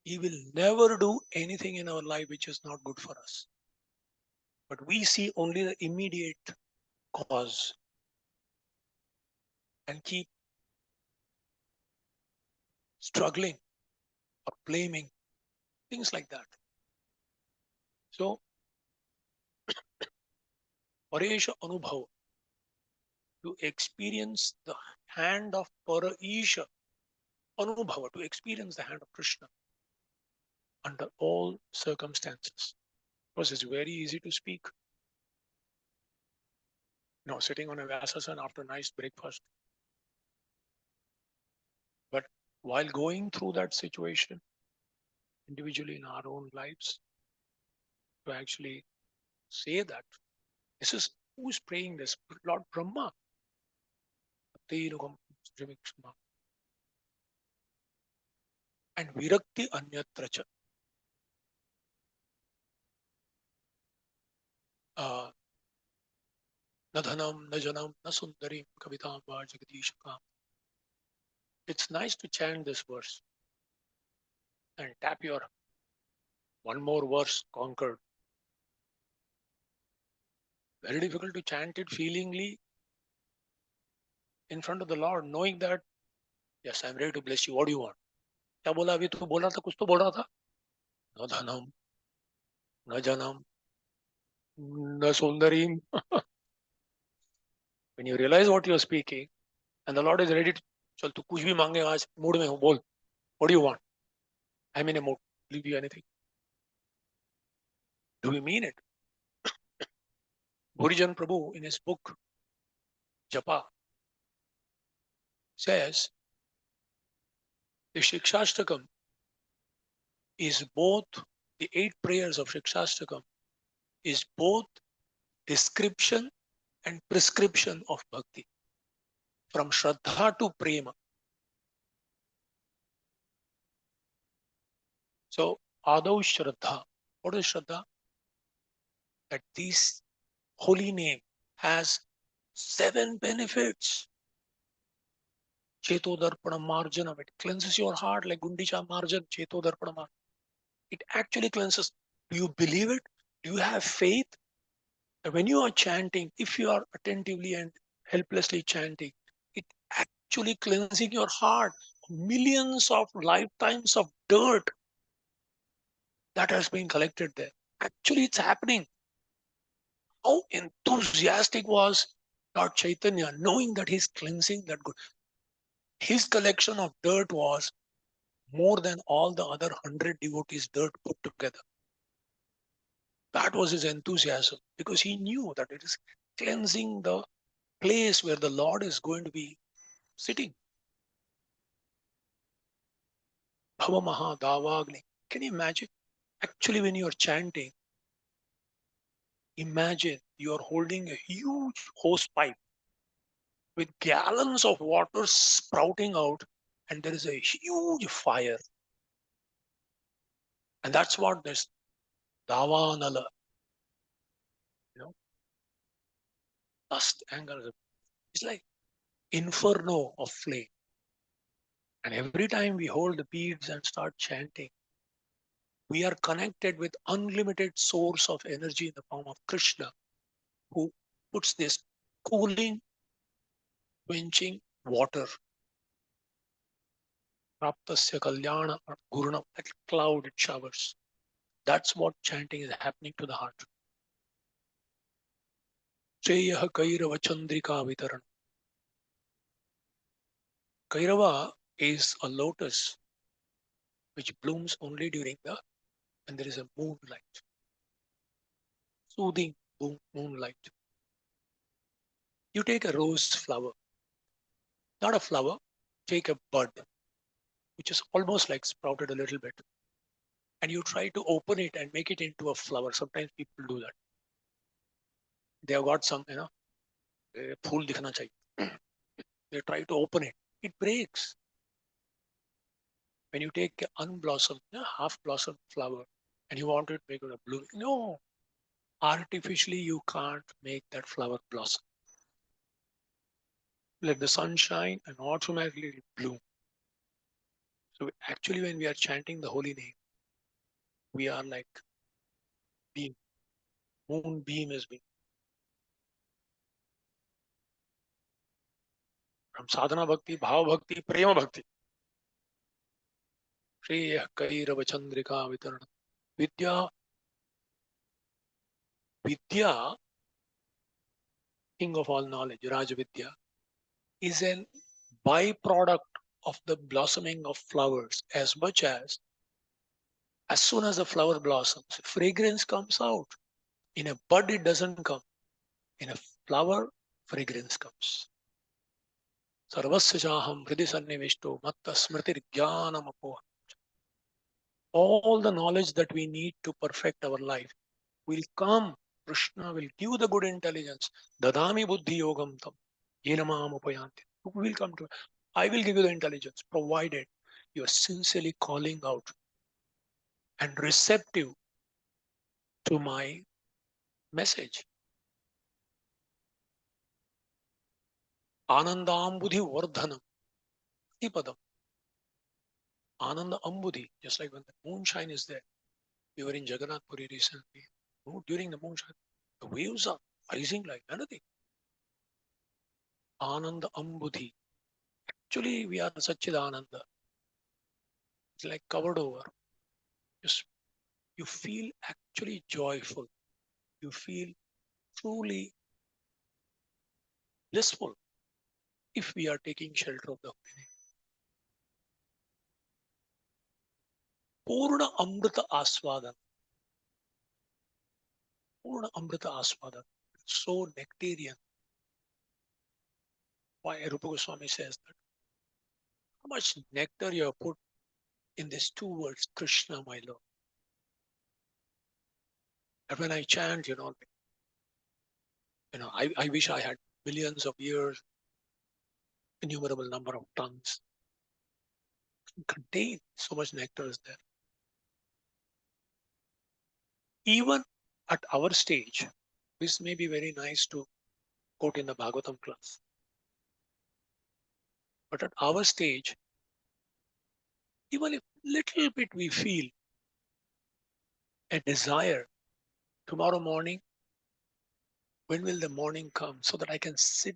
He will never do anything in our life which is not good for us. But we see only the immediate cause and keep struggling or blaming, things like that. So, Paresha Anubhav, to experience the hand of Paraisha Anubhava, to experience the hand of Krishna under all circumstances. Because it's very easy to speak. Sitting on a Vyasasana after a nice breakfast. But while going through that situation, individually in our own lives, to actually say that, this is who's praying this? Lord Brahma. And Virakti Anyatra cha. Na dhanam, na janam, na sundarim, kavitam va jagadishakam. It's nice to chant this verse and tap your one more verse conquered. Very difficult to chant it feelingly in front of the Lord, knowing that, yes, I'm ready to bless you. What do you want? क्या बोला अभी तू बोल रहा था कुछ तो बोल रहा था न धनम न जनम न सुंदरीम. When you realize what you're speaking and the Lord is ready to, चल तू कुछ भी मांगे आज मूड में हूँ बोल. What do you want? I'm in a mood. Give you anything. Do we mean it? Bhurijan Prabhu in his book Japa says the Shikshashtakam is both, the 8 prayers of Shikshashtakam is both description and prescription of bhakti. From Shraddha to Prema. So, Adau Shraddha. What is Shraddha? That this holy name has 7 benefits. Cheto Darpana Marjanam. It cleanses your heart like Gundicha Marjan. Cheto Darpana Marjanam. It actually cleanses. Do you believe it? Do you have faith? And when you are chanting, if you are attentively and helplessly chanting, it actually cleansing your heart. Millions of lifetimes of dirt that has been collected there. Actually, it's happening. How enthusiastic was Lord Chaitanya, knowing that he's cleansing that good. His collection of dirt was more than all the other 100 devotees' dirt put together. That was his enthusiasm because he knew that it is cleansing the place where the Lord is going to be sitting. Bhava Maha Davagni. Can you imagine? Actually, when you are chanting, imagine you are holding a huge hose pipe with gallons of water sprouting out, and there is a huge fire. And that's what this Davanala, you know, lust, anger, it's like inferno of flame. And every time we hold the beads and start chanting, we are connected with unlimited source of energy in the form of Krishna, who puts this cooling, quenching water, Praptasya Kalyana or Guruna, like cloud it showers. That's what chanting is happening to the heart. Shreyah Kairava Chandrika Vitaran. Kairava is a lotus which blooms only during the when there is a moonlight. Soothing moonlight. You take a rose flower, not a flower, take a bud, which is almost like sprouted a little bit, and you try to open it and make it into a flower. Sometimes people do that. They have got some, phool dikhna chahiye. They try to open it. It breaks. When you take an unblossomed, half blossomed flower and you want to make it a bloom, no, artificially you can't make that flower blossom. Let the sun shine and automatically it bloom. So actually when we are chanting the holy name, we are like beam, moon beam is being. From sadhana bhakti, bhava bhakti, prema bhakti. Shreyah Kairava Chandrika Vitarana. Vidya, king of all knowledge, Raja Vidya, is a byproduct of the blossoming of flowers as much as soon as the flower blossoms, fragrance comes out. In a bud, it doesn't come. In a flower, fragrance comes. Sarvasya chaham hridi sannivishto matta smritir jnanam apoha. All the knowledge that we need to perfect our life will come. Krishna will give the good intelligence. Dadami buddhi yogam tam. Yenamam upayanti. Who will come to? I will give you the intelligence, provided you are sincerely calling out and receptive to my message. Anandambudhi vardhanam. Padam. Ananda ambudhi. Just like when the moonshine is there. We were in Jagannath Puri recently. During the moonshine, the waves are rising like anything. Ananda Ambudhi. Actually, we are Satchidananda. It's like covered over. Just you feel actually joyful. You feel truly blissful if we are taking shelter of the holy name. Purna Amrita Aswadan. Purna Amrita Aswadan. So nectarian. Why Rupa Goswami says that. How much nectar you have put in these two words, Krishna, my Lord. And when I chant, I wish I had millions of years, innumerable number of tongues. Contain so much nectar is there. Even at our stage, this may be very nice to quote in the Bhagavatam class. But at our stage, even if little bit we feel a desire, tomorrow morning, when will the morning come so that I can sit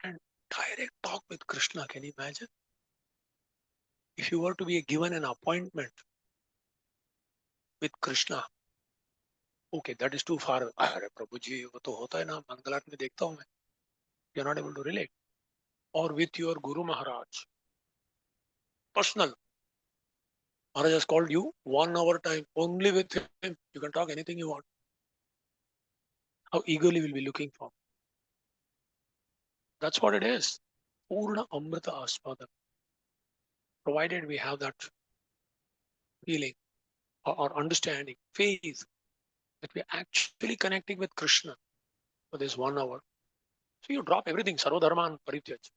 and direct talk with Krishna? Can you imagine? If you were to be given an appointment with Krishna, okay, that is too far. अरे प्रभु जी वो तो होता है ना मंगल आरती में देखता हूँ मैं. You're not able to relate. Or with your Guru Maharaj, personal. Maharaj has called you 1 hour time only with him. You can talk anything you want. How eagerly we'll be looking for. That's what it is. Purna Amrita Aspada. Provided we have that feeling or understanding, faith that we're actually connecting with Krishna for this 1 hour. So you drop everything, Sarvodharman Parityaj.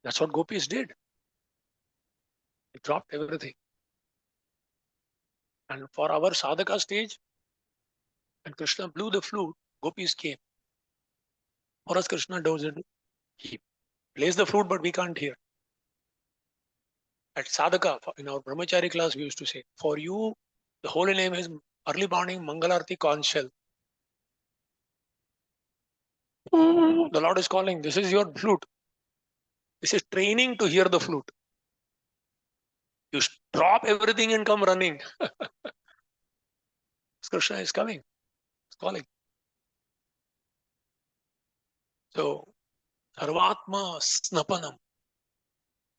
That's what gopis did. They dropped everything. And for our sadhaka stage, when Krishna blew the flute, gopis came. For us, Krishna does it. He plays the flute, but we can't hear. At sadhaka, in our brahmachari class, we used to say, for you, the holy name is early morning Mangalarti conch shell. The Lord is calling. This is your flute. This is training to hear the flute. You drop everything and come running. Krishna is coming. He's calling. So, Sarvatma Snapanam.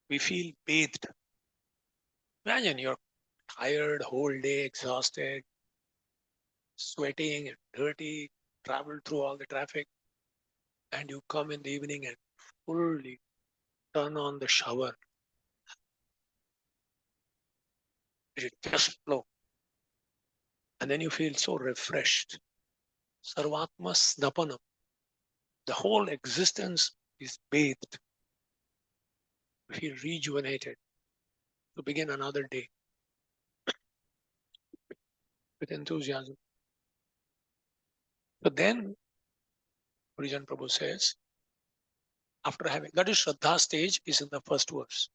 We feel bathed. Imagine you're tired, whole day, exhausted, sweating and dirty, traveled through all the traffic, and you come in the evening and fully turn on the shower. It just flow. And then you feel so refreshed. Sarvatma Snapanam. The whole existence is bathed. You feel rejuvenated to begin another day with enthusiasm. But then, Harijan Prabhu says, after having, that is Shraddha stage is in the first verse.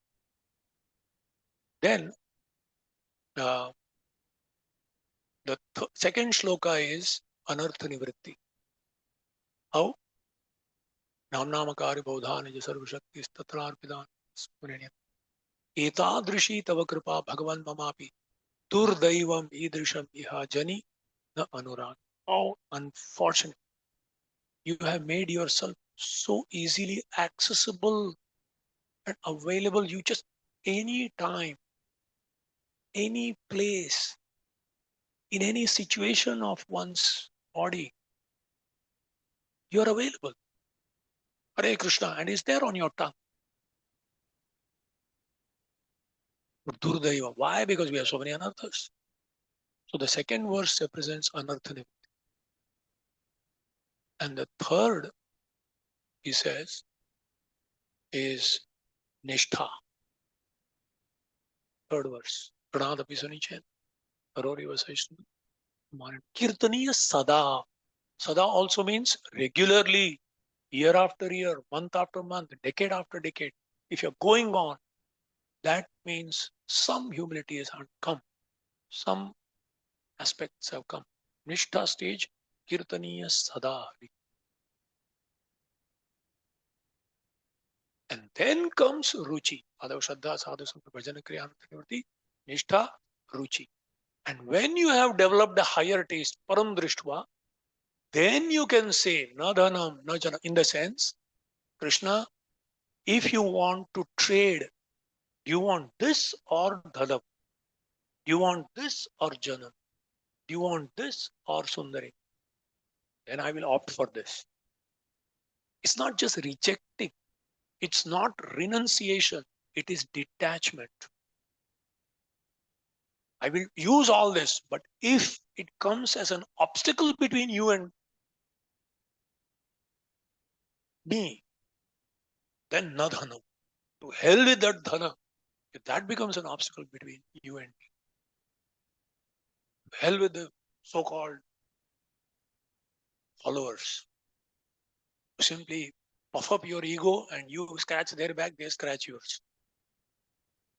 Then, the second shloka is Anartha Nivritti. How? Namnamakari Bodhanija Sarvashakti Statrarpidan Smurenya. Etadrishi Tava Kripa Bhagavan Mamapi Durdaivam Idrisham Iha Jani Na Anurag. How unfortunate. You have made yourself so easily accessible and available. You just any time, any place, in any situation of one's body, you are available. Hare Krishna, and is there on your tongue. But Durdaiva. Why? Because we have so many anarthas. So the second verse represents anartha. And the third, he says, is nishtha. Third verse. Pranadapi Sunichen. Arori Vasaishnu. Kirtaniya Sada. Sada also means regularly, year after year, month after month, decade after decade. If you're going on, that means some humility has come. Some aspects have come. Nishtha stage, Kirtaniya Sada. And then comes Ruchi. Adav Shraddha, Sadhu Sangha, Bhajana Kriya, Anuttanivati, Nishtha, Ruchi. And when you have developed a higher taste, Param Drishtva, then you can say, Na dhanam, na jana, in the sense, Krishna, if you want to trade, do you want this or dhadam? Do you want this or janam? Do you want this or sundari? Then I will opt for this. It's not just rejecting, it's not renunciation, it is detachment. I will use all this, but if it comes as an obstacle between you and me, then na dhanam. To hell with that dhana. If that becomes an obstacle between you and me, to hell with the so-called followers. Simply puff up your ego and you scratch their back, they scratch yours.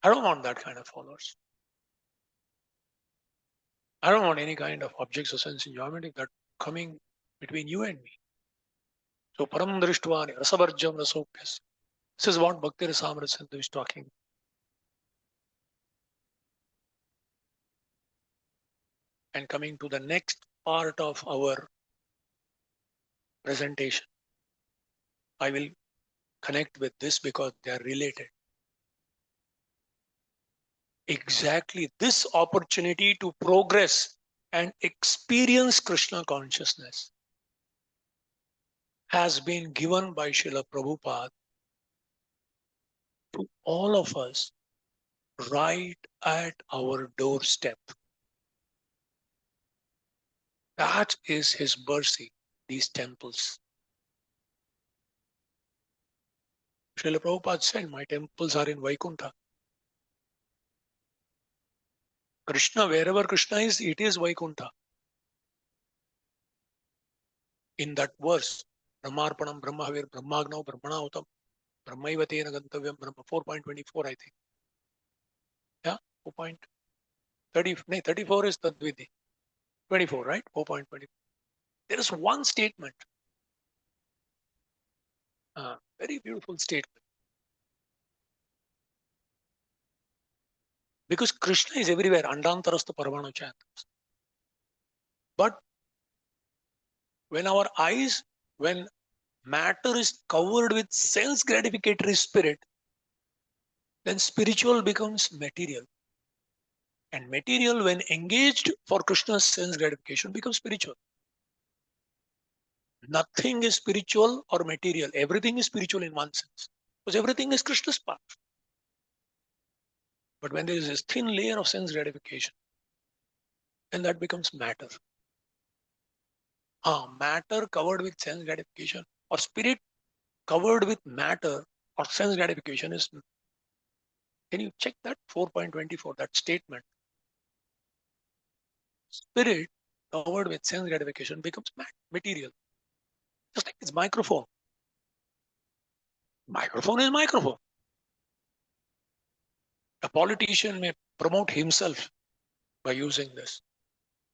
I don't want that kind of followers. I don't want any kind of objects or sense enjoyment that coming between you and me. So param drishtva rasavarjam rasopyas. This is what Bhakti Rasamrita Sindhu is talking. And coming to the next part of our presentation, I will connect with this because they are related. Exactly this opportunity to progress and experience Krishna consciousness has been given by Srila Prabhupada to all of us right at our doorstep. That is his mercy, these temples. Srila Prabhupada said, my temples are in Vaikuntha. Krishna, wherever Krishna is, it is Vaikuntha. In that verse, Brahmarpanam, Brahmahavir, Brahmagnav, Brahmanautam, Brahmaivatena Gantavyam, Brahma 4.24, I think. Yeah, 4.30, no, 34 is Tadvidi. 24, right? 4.20. There is one statement, very beautiful statement. Because Krishna is everywhere, Andantarastha Parvana Chandras. But when our eyes, when matter is covered with sense gratificatory spirit, then spiritual becomes material. And material, when engaged for Krishna's sense gratification, becomes spiritual. Nothing is spiritual or material. Everything is spiritual in one sense. Because everything is Krishna's part. But when there is this thin layer of sense gratification, then that becomes matter. Matter covered with sense gratification or spirit covered with matter or sense gratification is, can you check that 4.24, that statement? Spirit covered with sense gratification becomes material. Just like it's microphone. Microphone is microphone. A politician may promote himself by using this.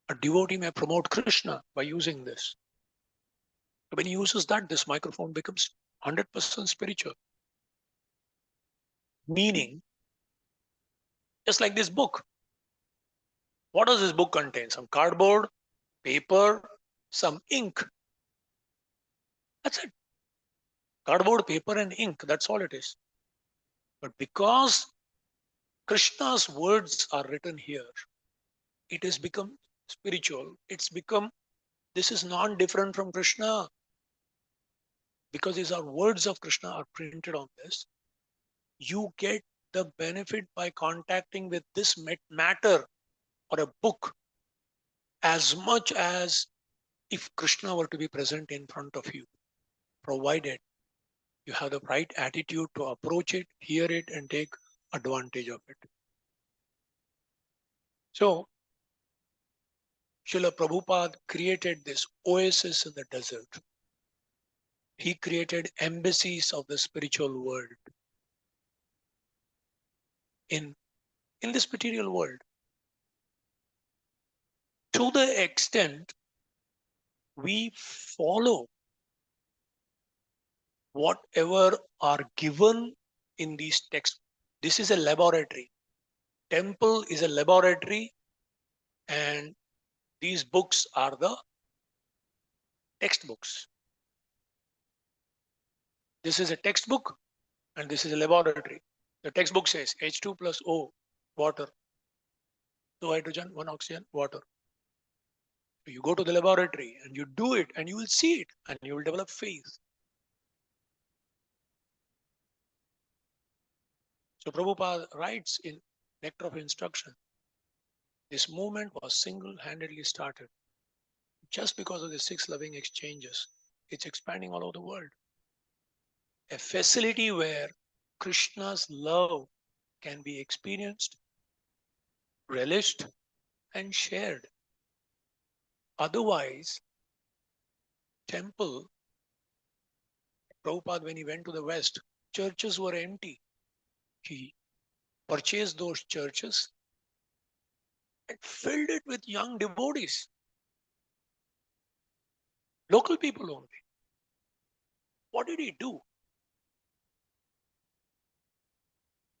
A devotee may promote Krishna by using this. When he uses that, this microphone becomes 100% spiritual. Meaning, just like this book. What does this book contain? Some cardboard, paper, some ink. That's it. Cardboard, paper, and ink. That's all it is. But because Krishna's words are written here, it has become spiritual. It's become, this is non-different from Krishna. Because these are words of Krishna are printed on this. You get the benefit by contacting with this matter or a book as much as if Krishna were to be present in front of you, provided you have the right attitude to approach it, hear it, and take advantage of it. So, Srila Prabhupada created this oasis in the desert. He created embassies of the spiritual world in this material world. To the extent we follow whatever are given in these texts. This is a laboratory. Temple is a laboratory, and these books are the textbooks. This is a textbook, and this is a laboratory. The textbook says H2 plus O, water, 2 hydrogen, 1 oxygen, water. So you go to the laboratory and you do it, and you will see it, and you will develop faith. So Prabhupada writes in Nectar of Instruction, this movement was single-handedly started just because of the 6 loving exchanges. It's expanding all over the world. A facility where Krishna's love can be experienced, relished, and shared. Otherwise, temple, Prabhupada, when he went to the West, churches were empty. He purchased those churches and filled it with young devotees, local people only. What did he do?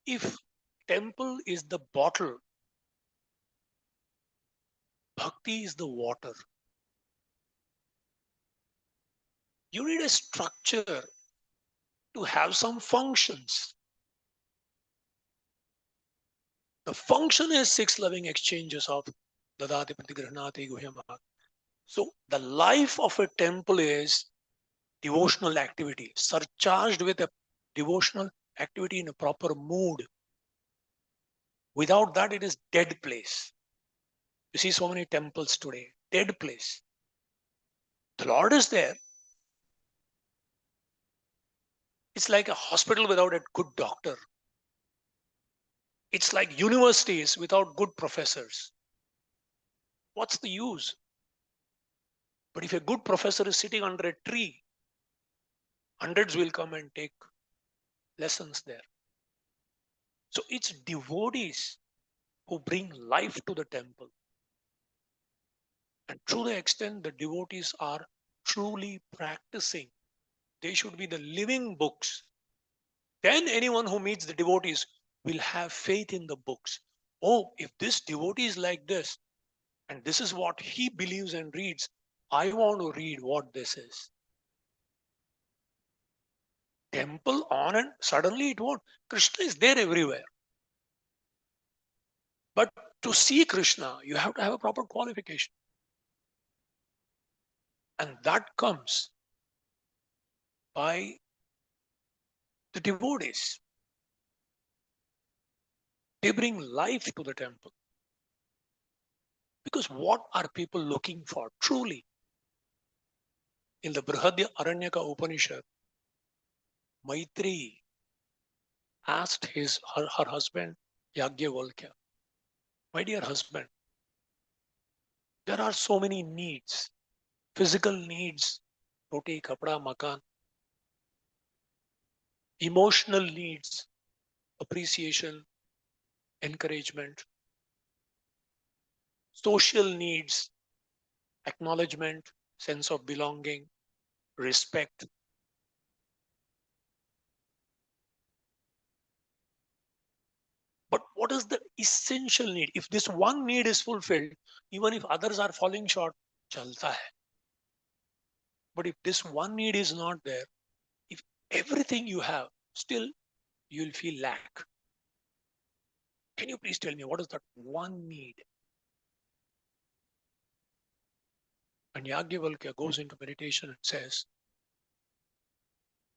If temple is the bottle, bhakti is the water. You need a structure to have some functions. The function is 6 loving exchanges of dadati pratigrihnati guhyamah. So the life of a temple is devotional activity, surcharged with a devotional activity in a proper mood. Without that, it is dead place. You see so many temples today, dead place. The Lord is there. It's like a hospital without a good doctor. It's like universities without good professors. What's the use? But if a good professor is sitting under a tree, hundreds will come and take lessons there. So it's devotees who bring life to the temple. And to the extent the devotees are truly practicing, they should be the living books. Then anyone who meets the devotees will have faith in the books. Oh, if this devotee is like this, and this is what he believes and reads, I want to read what this is. Temple on, and suddenly it won't. Krishna is there everywhere. But to see Krishna, you have to have a proper qualification. And that comes by the devotees. They bring life to the temple. Because what are people looking for truly? In the Brihadya Aranyaka Upanishad, Maitri asked her husband Yagyavalkya, my dear husband, there are so many needs, physical needs, roti, kapda, makan, emotional needs, appreciation, encouragement, social needs, acknowledgement, sense of belonging, respect. But what is the essential need? If this one need is fulfilled, even if others are falling short, chalta hai. But if this one need is not there, if everything you have, still you will feel lack. Can you please tell me what is that one need? And Yagyavalkya goes into meditation and says,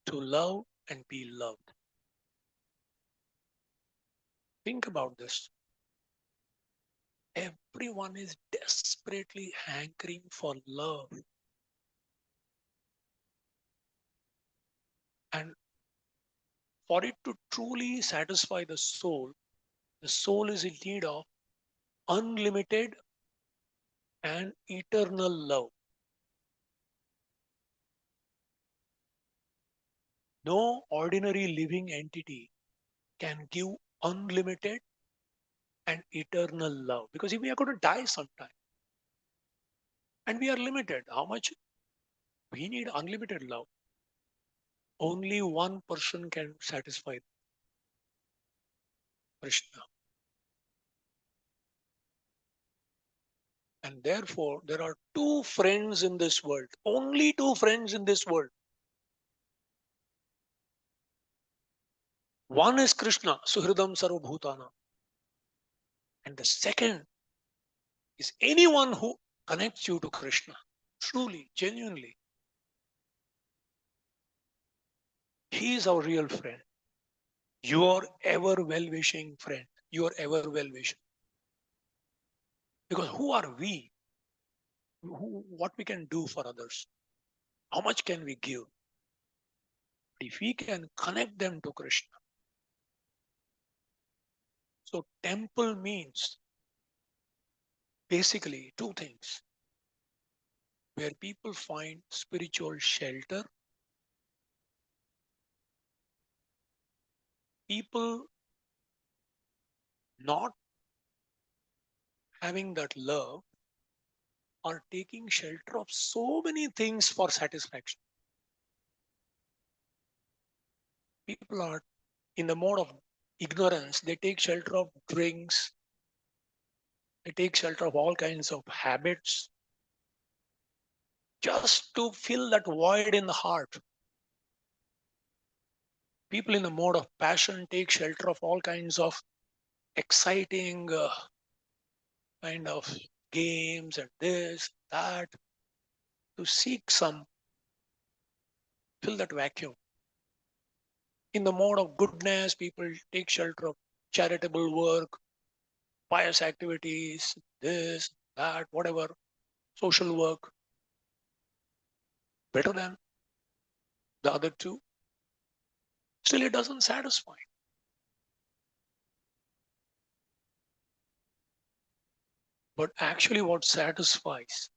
to love and be loved. Think about this. Everyone is desperately hankering for love. And for it to truly satisfy the soul is in need of unlimited and eternal love. No ordinary living entity can give unlimited and eternal love, because if we are going to die sometime and we are limited, how much We need unlimited love. Only one person can satisfy Krishna. And therefore, there are two friends in this world. Only two friends in this world. One is Krishna, Suhridam Sarvabhutana. And the second is anyone who connects you to Krishna. Truly, genuinely. He is our real friend. Your ever well-wishing friend. Your ever well-wisher. Because who are we? What we can do for others? How much can we give? If we can connect them to Krishna. So temple means basically two things. Where people find spiritual shelter. People not having that love are taking shelter of so many things for satisfaction. People are in the mode of ignorance. They take shelter of drinks. They take shelter of all kinds of habits just to fill that void in the heart. People in the mode of passion take shelter of all kinds of exciting kind of games and this, that, to seek some, fill that vacuum. In the mode of goodness, people take shelter of charitable work, pious activities, this, that, whatever, social work, better than the other two. Still, it doesn't satisfy. But actually, what satisfies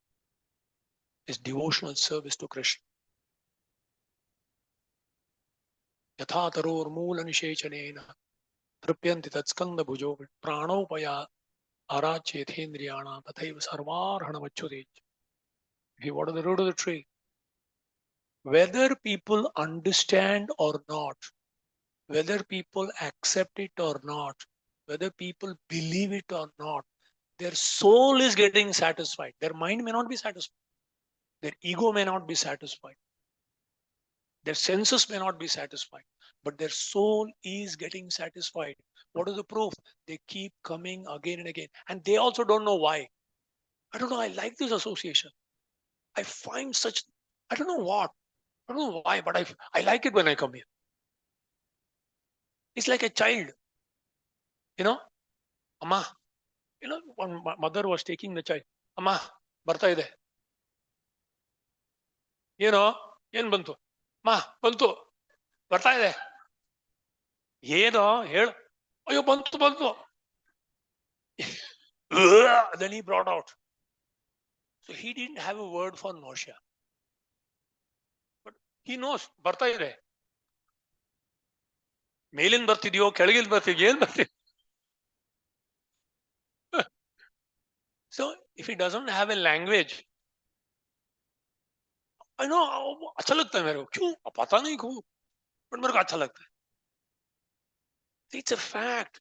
is devotional service to Krishna. Yatha taror moola nishechanena tripyanti tatskanda bhujo pranopaya arachethendriyana tathaiva sarvarhanamachyude. If you water the root of the tree, whether people understand or not, whether people accept it or not, whether people believe it or not, their soul is getting satisfied. Their mind may not be satisfied. Their ego may not be satisfied. Their senses may not be satisfied. But their soul is getting satisfied. What is the proof? They keep coming again and again. And they also don't know why. I don't know. I like this association. I find such, I don't know what. I don't know why, but I like it when I come here. It's like a child. You know, Amma, one mother was taking the child. Amma, ಬರ್ತಾ ಇದೆ. ಏನೋ ಏನ್ ಬಂತು? ಮಾ ಬಂತು, ಬರ್ತಾ ಇದೆ. ಏನೋ ಹೇಳು. ಅಯ್ಯೋ ಬಂತು ಬಂತು. Then he brought out. So he didn't have a word for nausea. But he knows, ಬರ್ತಾ ಇದೆ. ಮೇಲಿಂದ ಬರ್ತಿದ್ಯೋ ಕೆಳಗಿಂದ ಬರ್ತಿದ್ಯೋ ಏನ್ ಬರ್ತಿದ್ಯೋ. So if he doesn't have a language, I know अच्छा लगता है मेरे को. क्यों? पता नहीं क्यों, but मेरे को अच्छा लगता है. It's a fact.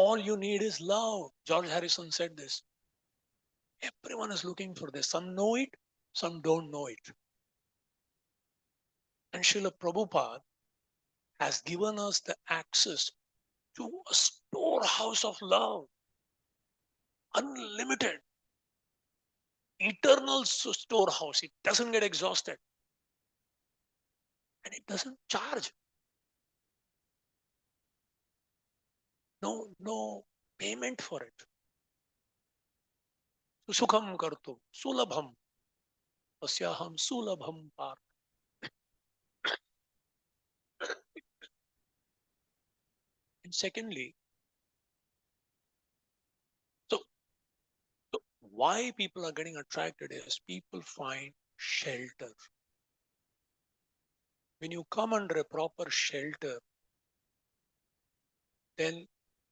All you need is love. George Harrison said this. Everyone is looking for this. Some know it, some don't know it. And Srila Prabhupada has given us the access to a storehouse of love. Unlimited. Eternal storehouse. It doesn't get exhausted. And it doesn't charge. No payment for it. Sukham kartu, sulabham, tasyaham sulabham par. And secondly, so why people are getting attracted is people find shelter. When you come under a proper shelter, then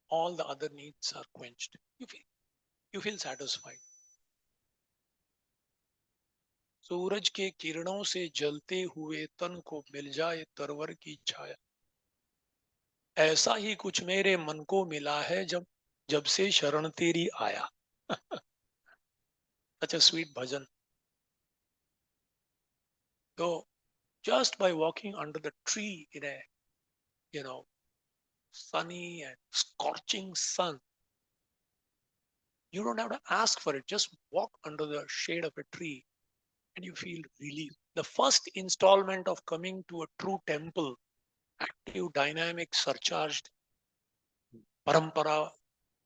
all the other needs are quenched. You feel satisfied. सूरज के किरणों से जलते हुए तन को मिल जाए तरवर की छाया, ऐसा ही कुछ मेरे मन को मिला है जब जब से शरण तेरी आया। Such a sweet bhajan. So just by walking under the tree in a, you know, sunny and scorching sun, you don't have to ask for it. Just walk under the shade of a tree and you feel relief. The first installment of coming to a true temple, active, dynamic, surcharged, parampara,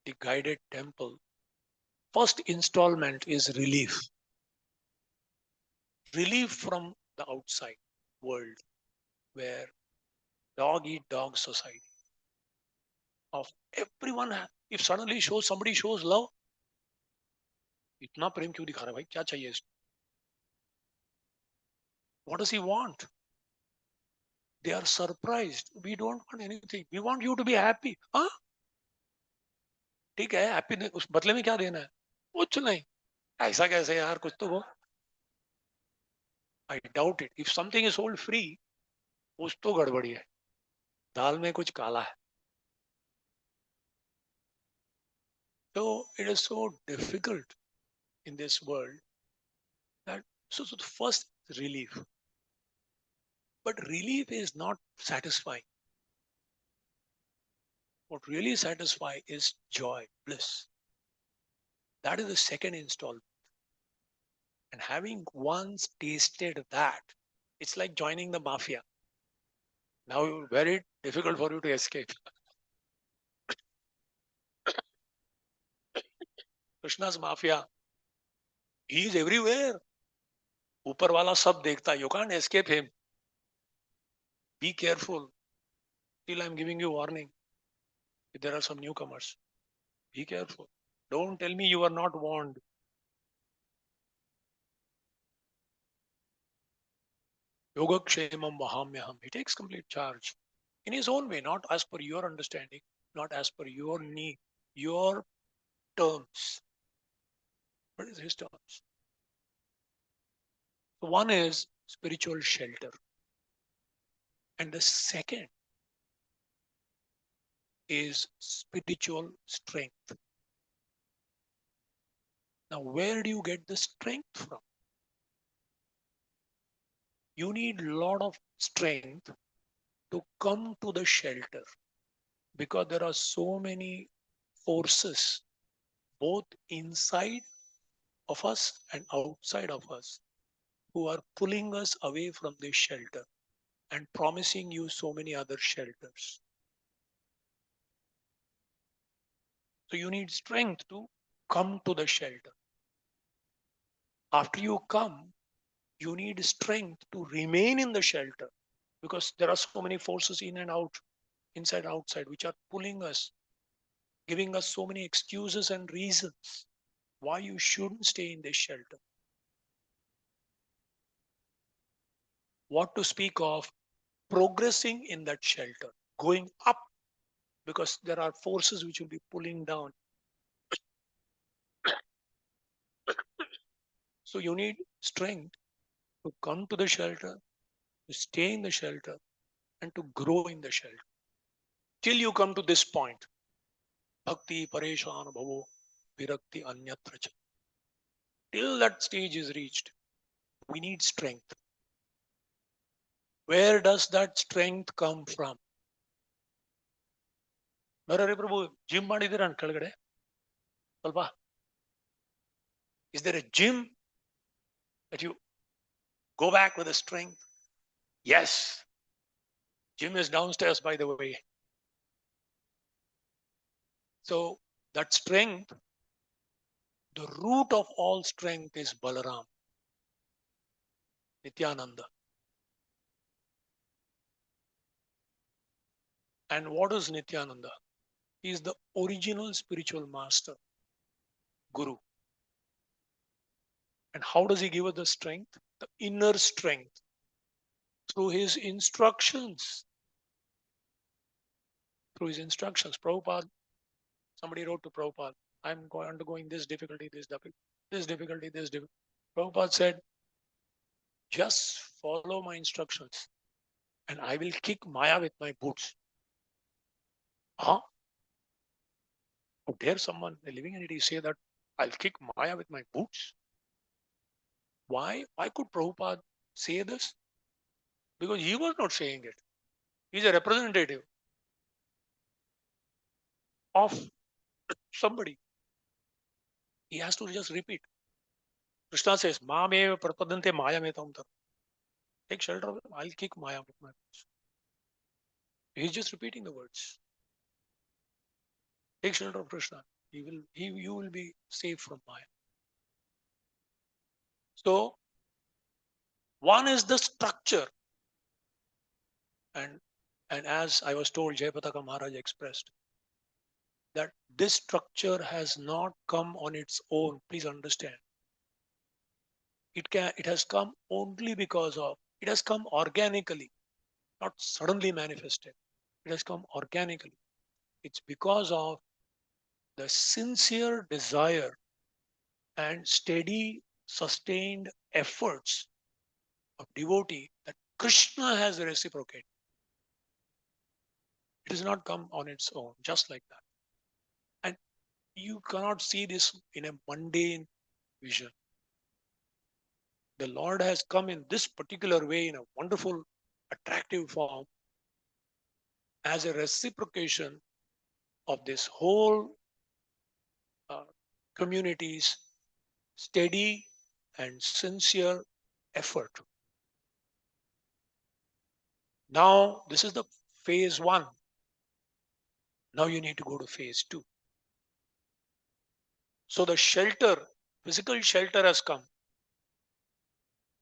the guided temple, first installment is relief. Relief from the outside world where dog eat dog society of everyone. If suddenly somebody shows love, इतना प्रेम क्यों दिखा रहा है भाई, क्या चाहिए इसको? What does he want? They are surprised. We don't want anything. We want you to be happy. हाँ, ठीक है, हैप्पी उस बदले में क्या देना है? कुछ नहीं. ऐसा कैसे यार, कुछ तो वो. I doubt it. If something is sold free, कुछ तो गड़बड़ी है. दाल में कुछ काला है. So it is so difficult in this world that so the first relief. But relief is not satisfying. What really satisfies is joy, bliss. That is the second installment. And having once tasted that, it's like joining the mafia. Now very difficult for you to escape. Krishna's mafia, he is everywhere. ऊपर वाला सब देखता है. You can't escape him. Be careful. Still I'm giving you warning. If there are some newcomers, be careful. Don't tell me you are not warned. Yogakshemam vahamyaham. He takes complete charge in his own way, not as per your understanding, not as per your need, your terms, but it's his terms. So one is spiritual shelter, and the second is spiritual strength. Now, where do you get the strength from? You need a lot of strength to come to the shelter because there are so many forces, both inside of us and outside of us, who are pulling us away from this shelter and promising you so many other shelters. So you need strength to come to the shelter. After you come, you need strength to remain in the shelter because there are so many forces in and out, inside and outside, which are pulling us, giving us so many excuses and reasons why you shouldn't stay in this shelter. What to speak of progressing in that shelter, going up, because there are forces which will be pulling down. So you need strength to come to the shelter, to stay in the shelter, and to grow in the shelter. Till you come to this point, bhakti pareshan bhavo virakti anyatra cha. Till that stage is reached, we need strength. Where does that strength come from? Narare Prabhu, gym ಮಾಡಿದಿರ ಕೆಳಗಡೆ ಸ್ವಲ್ಪ? Is there a gym that you go back with the strength? Yes. Gym is downstairs, by the way. So that strength, the root of all strength is Balaram, Nityananda. And what is Nityananda? He is the original spiritual master, Guru. And how does he give us the strength? The inner strength through his instructions. Through his instructions. Prabhupada, somebody wrote to Prabhupada, I'm undergoing this difficulty, this difficulty, this difficulty, this difficulty. Prabhupada said, Just follow my instructions and I will kick Maya with my boots. Huh? How dare someone, a living entity, say that I'll kick Maya with my boots? Why? Why could Prabhupada say this? Because he was not saying it. He's a representative of somebody. He has to just repeat. Krishna says, Mame prapadante Maya metam tar. Take shelter of him. I'll kick Maya with my boots. He's just repeating the words. Take shelter of Krishna. You will be safe from Maya. So one is the structure, and as I was told, Jayapataka Maharaj expressed that this structure has not come on its own. Please understand. It has come only because of, it has come organically, not suddenly manifested. It has come organically. It's because of the sincere desire and steady, sustained efforts of devotee that Krishna has reciprocated. It has not come on its own, just like that. And you cannot see this in a mundane vision. The Lord has come in this particular way, in a wonderful, attractive form, as a reciprocation of this whole uh, community's steady and sincere effort. Now, this is the phase one. Now you need to go to phase two. So the shelter, physical shelter has come.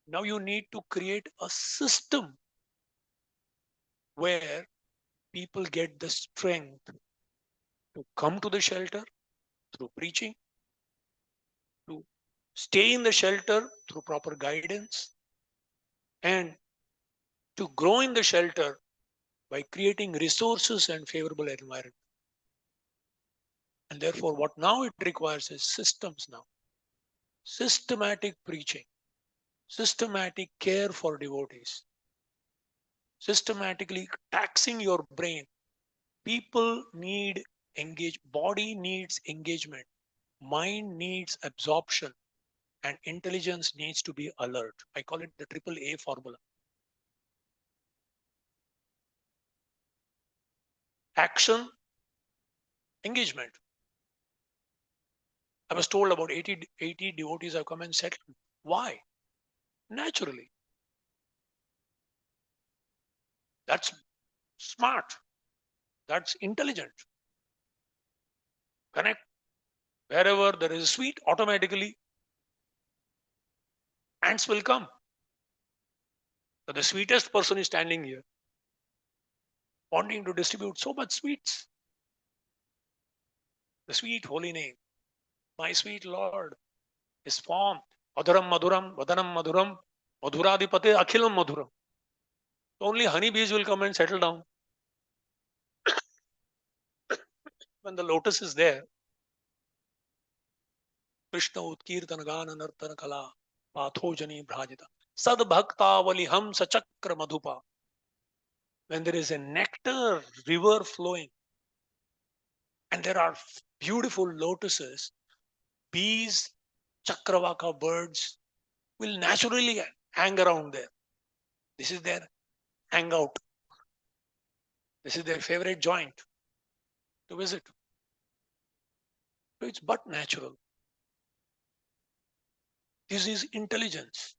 Now you need to create a system where people get the strength to come to the shelter through preaching, to stay in the shelter through proper guidance, and to grow in the shelter by creating resources and favorable environment. And therefore, what now it requires is systems now. Systematic preaching, systematic care for devotees, systematically taxing your brain. People need body needs engagement, mind needs absorption, and intelligence needs to be alert. I call it the triple A formula. Action, engagement. I was told about 80 devotees have come and settled. Why? Naturally. That's smart. That's intelligent. Connect. Wherever there is a sweet, automatically ants will come. So the sweetest person is standing here, wanting to distribute so much sweets. The sweet holy name, my sweet Lord, is formed. Madhuram Madhuram, Vadanam Madhuram, Madhuradipate Akhilam Madhuram. Only honeybees will come and settle down. When the lotus is there, Krishna Utkirtan Gana Nartana Kala, Pathojani Bhrajita, Sad Bhaktavali Hamsa Chakra Madhupa. When there is a nectar river flowing and there are beautiful lotuses, bees, Chakravaka birds will naturally hang around there. This is their hangout. This is their favorite joint to visit. So it's but natural. This is intelligence.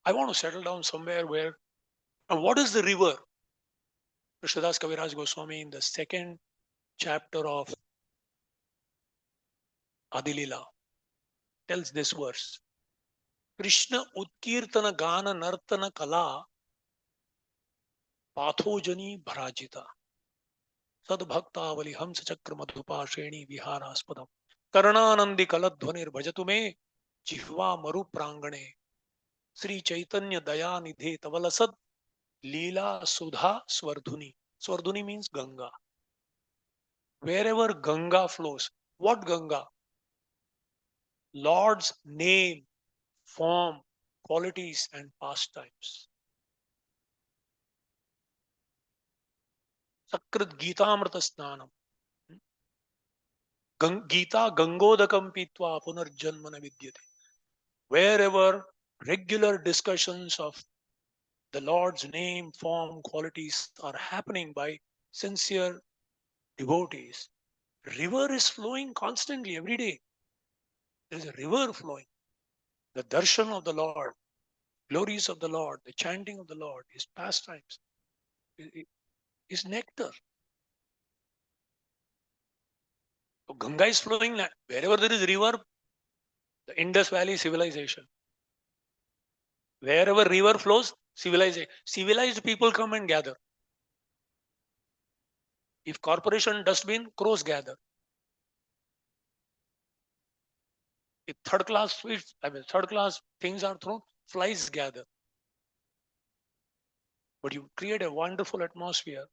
I want to settle down somewhere where. And what is the river? Krishnadas Kaviraj Goswami in the second chapter of Adilila tells this verse. Krishna Utkirtana Gana Nartana Kala Pathojani Bharajita Sadbhaktavali Hamsa Chakra Madhupa Shreni Viharaspadaam Karananandi Kaladhvanir Bhajatu Me Jihva Maru Prangane Sri Chaitanya Dayanidhe Tavalasad Leela Sudha Swardhuni. Swardhuni means Ganga. Wherever Ganga flows, what Ganga? Lord's name, form, qualities and pastimes. Sakrit Gitamrita Snanam. Gita Gangodakam Pitva Punarjanmana Vidyate. Wherever regular discussions of the Lord's name, form, qualities are happening by sincere devotees, river is flowing constantly every day. There is a river flowing. The darshan of the Lord, glories of the Lord, the chanting of the Lord, his pastimes, his nectar. So Ganga is flowing wherever there is river, the Indus Valley civilization. Wherever river flows, civilization. Civilized people come and gather. If corporation dustbin, crows gather. If third class sweets, third class things are thrown, flies gather. But you create a wonderful atmosphere,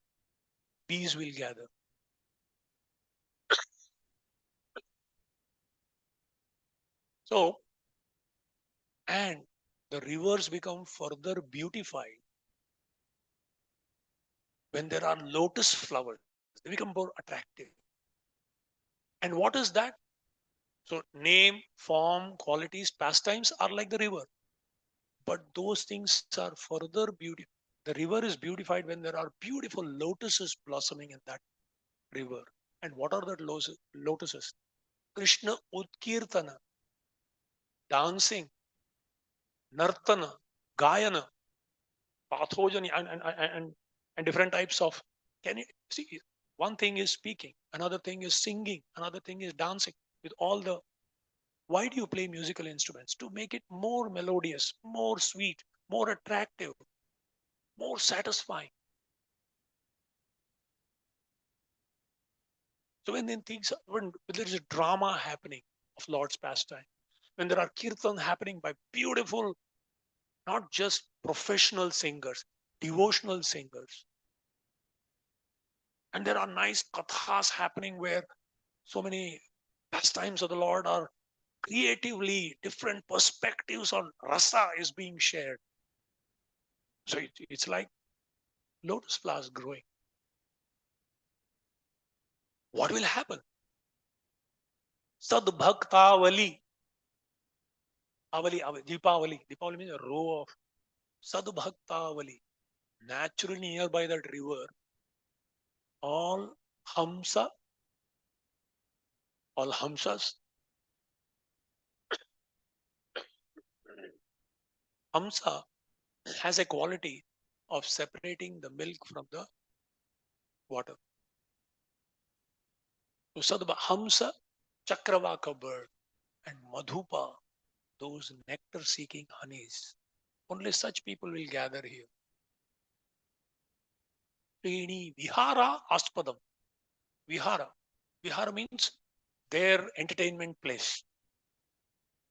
bees will gather. So, and the rivers become further beautified when there are lotus flowers. They become more attractive. And what is that? So, name, form, qualities, pastimes are like the river. But those things are further beautiful. The river is beautified when there are beautiful lotuses blossoming in that river. And what are the lotuses? Krishna Utkirtana, dancing, Nartana, Gayana, Pathojani, and different types of. Can you see? One thing is speaking, another thing is singing, another thing is dancing. With all the. Why do you play musical instruments? To make it more melodious, more sweet, more attractive, more satisfying. So when there is a drama happening of Lord's pastime, when there are kirtan happening by beautiful, not just professional singers, devotional singers, and there are nice kathas happening where so many pastimes of the Lord are creatively different perspectives on rasa is being shared. So it's like lotus flowers growing. What will happen? Sadbhaktavali. Deepavali means a row of Sadbhaktavali. Naturally nearby that river, all Hamsa, all Hamsas, Hamsa has a quality of separating the milk from the water. So Sadbha, Hamsa, Chakravaka bird, and Madhupa, those nectar seeking honeys. Only such people will gather here. Trini Vihara Aspadam. Vihara. Vihara means their entertainment place.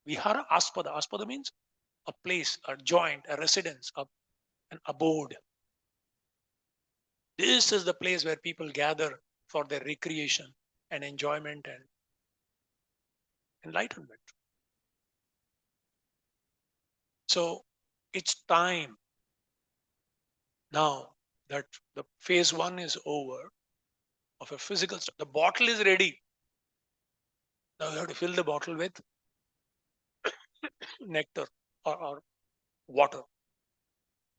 Vihara Aspada. Aspada means a place, a joint, a residence, an abode. This is the place where people gather for their recreation and enjoyment and enlightenment. So it's time now that the phase one is over of a physical stuff. The bottle is ready. Now you have to fill the bottle with nectar or water.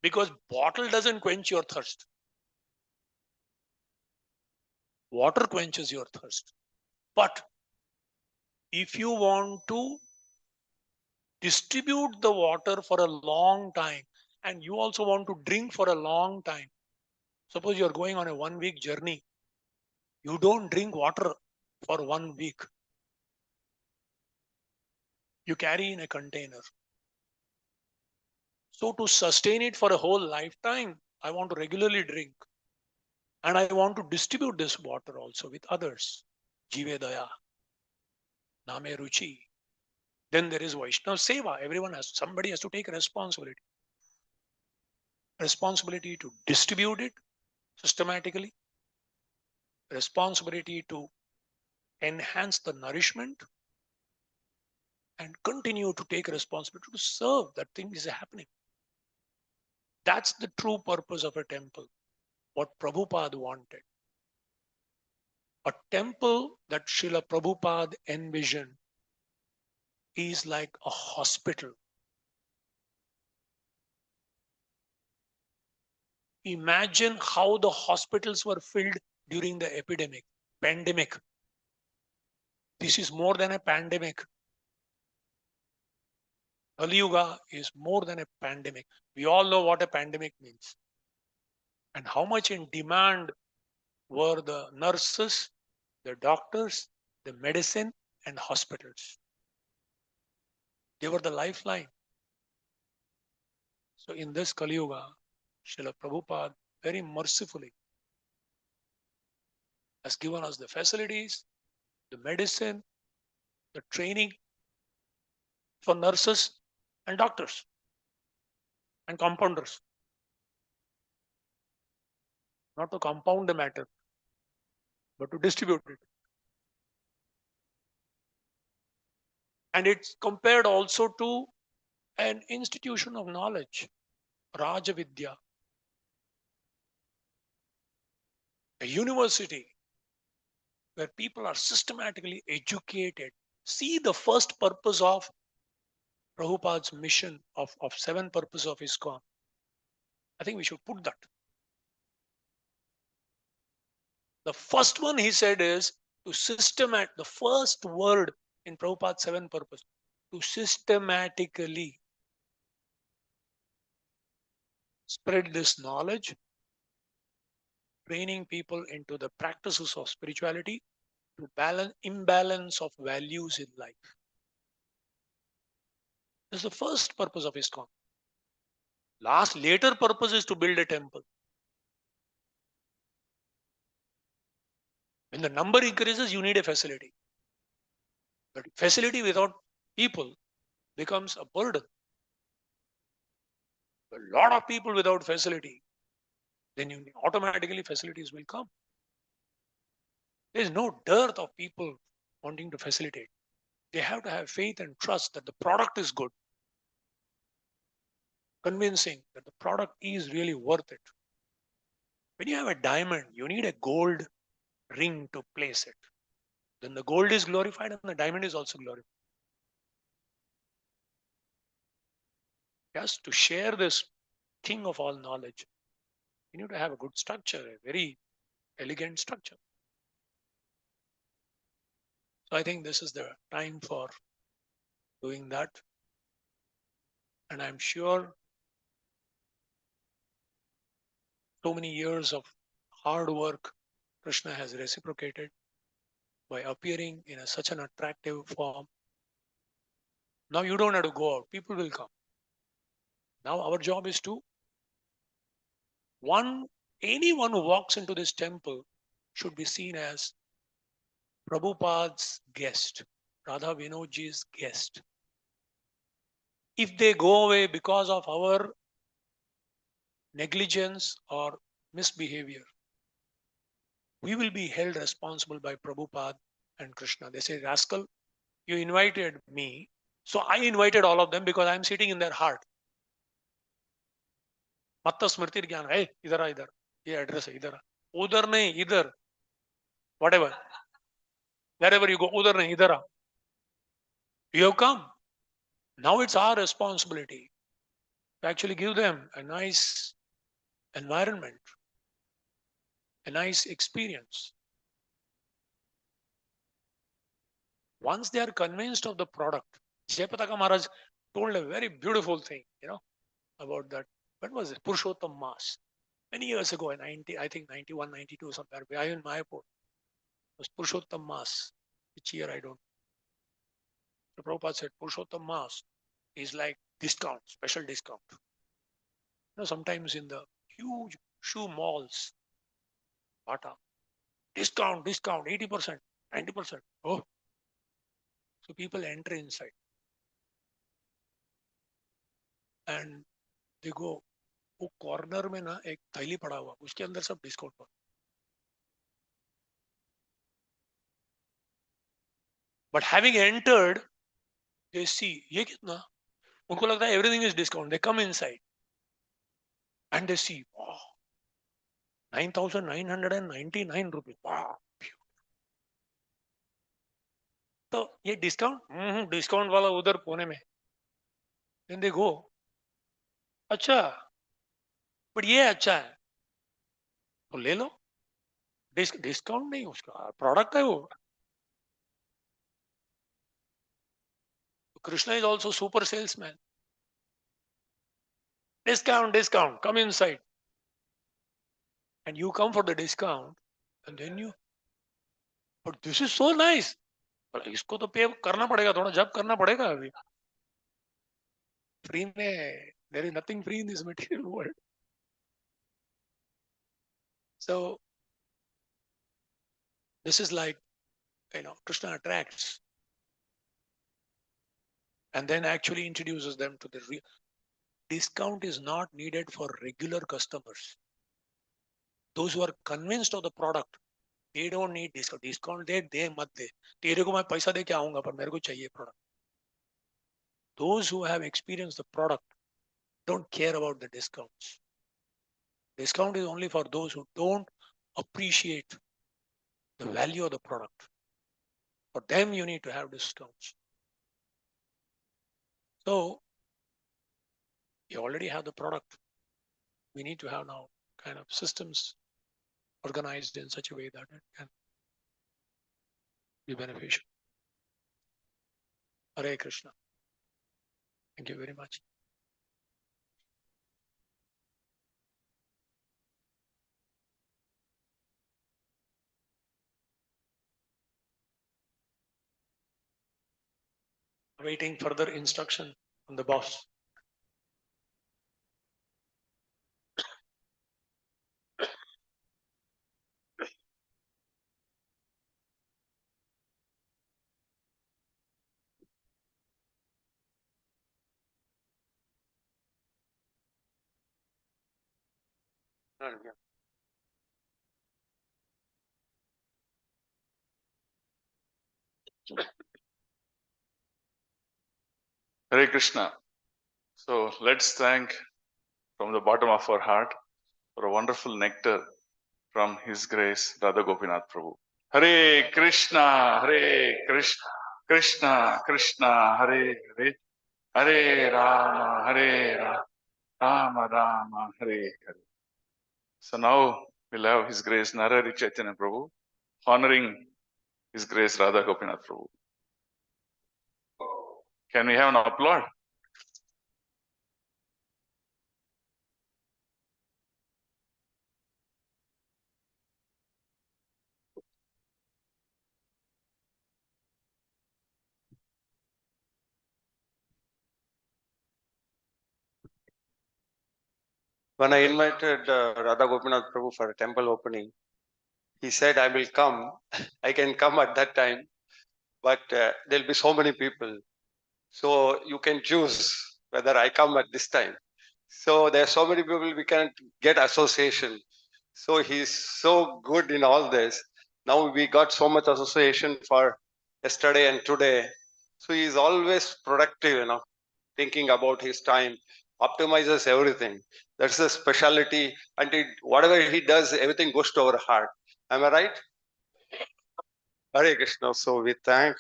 Because bottle doesn't quench your thirst. Water quenches your thirst. But if you want to distribute the water for a long time and you also want to drink for a long time, suppose you're going on a 1 week journey, you don't drink water for 1 week. You carry in a container. So to sustain it for a whole lifetime, I want to regularly drink. And I want to distribute this water also with others. Jive Daya, Name Ruchi. Then there is Vaishnav Seva. Somebody has to take responsibility. Responsibility to distribute it systematically. Responsibility to enhance the nourishment and continue to take responsibility to serve. That thing is happening. That's the true purpose of a temple. What Prabhupada wanted. A temple that Srila Prabhupada envisioned is like a hospital. Imagine how the hospitals were filled during the pandemic. This is more than a pandemic. Kali Yuga is more than a pandemic. We all know what a pandemic means. And how much in demand were the nurses, the doctors, the medicine, and hospitals. They were the lifeline. So in this Kali Yuga, Srila Prabhupada very mercifully has given us the facilities, the medicine, the training for nurses and doctors and compounders. Not to compound the matter, but to distribute it. And it's compared also to an institution of knowledge, Rajavidya, a university where people are systematically educated. See the first purpose of Prabhupada's mission of seven purposes of ISKCON. I think we should put that. The first one he said is to systematic, the first word in Prabhupada's seven purpose, to systematically spread this knowledge, training people into the practices of spirituality to balance imbalance of values in life. This is the first purpose of ISKCON. Later purpose is to build a temple. When the number increases, you need a facility. But facility without people becomes a burden. A lot of people without facility, then automatically facilities will come. There is no dearth of people wanting to facilitate. They have to have faith and trust that the product is good. Convincing that the product is really worth it. When you have a diamond, you need a gold ring to place it. Then the gold is glorified and the diamond is also glorified. Just to share this king of all knowledge, you need to have a good structure, a very elegant structure. So I think this is the time for doing that. And I'm sure so many years of hard work, Krishna has reciprocated by appearing in such an attractive form. Now you don't have to go out, people will come. Now our job is to anyone who walks into this temple should be seen as Prabhupada's guest, Radha Vinodji's guest. If they go away because of our negligence or misbehavior, we will be held responsible by Prabhupada and Krishna. They say, rascal, you invited me, so I invited all of them because I'm sitting in their heart. Matta Smriti Gyan, hey, idhar, ye address hai, idhar. Udhar nahi, idhar. Whatever. Wherever you go, udhar nahi, idhar. You have come. Now it's our responsibility to actually give them a nice environment, a nice experience. Once they are convinced of the product, Jayapataka Maharaj told a very beautiful thing, about that. When was it? Purushottam Mass. Many years ago, in 90, I think 91, 92, somewhere, I in Mayapur. It was Purushottam Mass. Which year, I don't know. So Prabhupada said, Purushottam Mass is like discount, special discount. Sometimes in the huge shoe malls, Bata, discount, 80%, 90%. Oh, so people enter inside and they go, वो corner में ना एक थैली पड़ा हुआ उसके अंदर सब डिस्काउंट पर but having entered they see, ये कितना? उनको लगता है everything is discount. They come inside and they see, wow, 9,999 rupees. Wow. तो ये डिस्काउंट डिस्काउंट वाला उधर कोने में. Then they go, अच्छा, बट ये अच्छा है तो ले लो. डिस्काउंट नहीं, उसका प्रोडक्ट है वो. Krishna is also super salesman. Discount, come inside. And you come for the discount, and then you, but this is so nice. but इसको तो पे करना पड़ेगा, थोड़ा जब करना पड़ेगा अभी. फ्री में, there is nothing free in this material world. So this is like, Krishna attracts and then actually introduces them to the real. Discount is not needed for regular customers. Those who are convinced of the product, they don't need discount. Discount दे मत दे. तेरे को मैं पैसा दे के आऊंगा पर मेरे को चाहिए product. Those who have experienced the product don't care about the discounts. Discount is only for those who don't appreciate the value of the product. For them, you need to have discounts. So you already have the product. We need to have now kind of systems organized in such a way that it can be beneficial. Hare Krishna. Thank you very much. Waiting further instruction from the boss. Hare Krishna. So let's thank from the bottom of our heart for a wonderful nectar from His Grace Radha Gopinath Prabhu. Hare Krishna, Hare Krishna, Krishna Krishna, Hare Hare, Hare Rama, Hare Rama, Rama Rama, Hare Hare. So now we'll have His Grace Narari Chaitanya Prabhu honoring His Grace Radha Gopinath Prabhu. Can we have an applaud? When I invited Radha Gopinath Prabhu for a temple opening, he said, I will come. I can come at that time, but there'll be so many people. So you can choose whether I come at this time. So there are so many people, we can't get association. So he's so good in all this. Now we got so much association for yesterday and today. So he's always productive, thinking about his time, optimizes everything. That's the specialty. And whatever he does, everything goes to our heart. Am I right? Hare Krishna. So we thank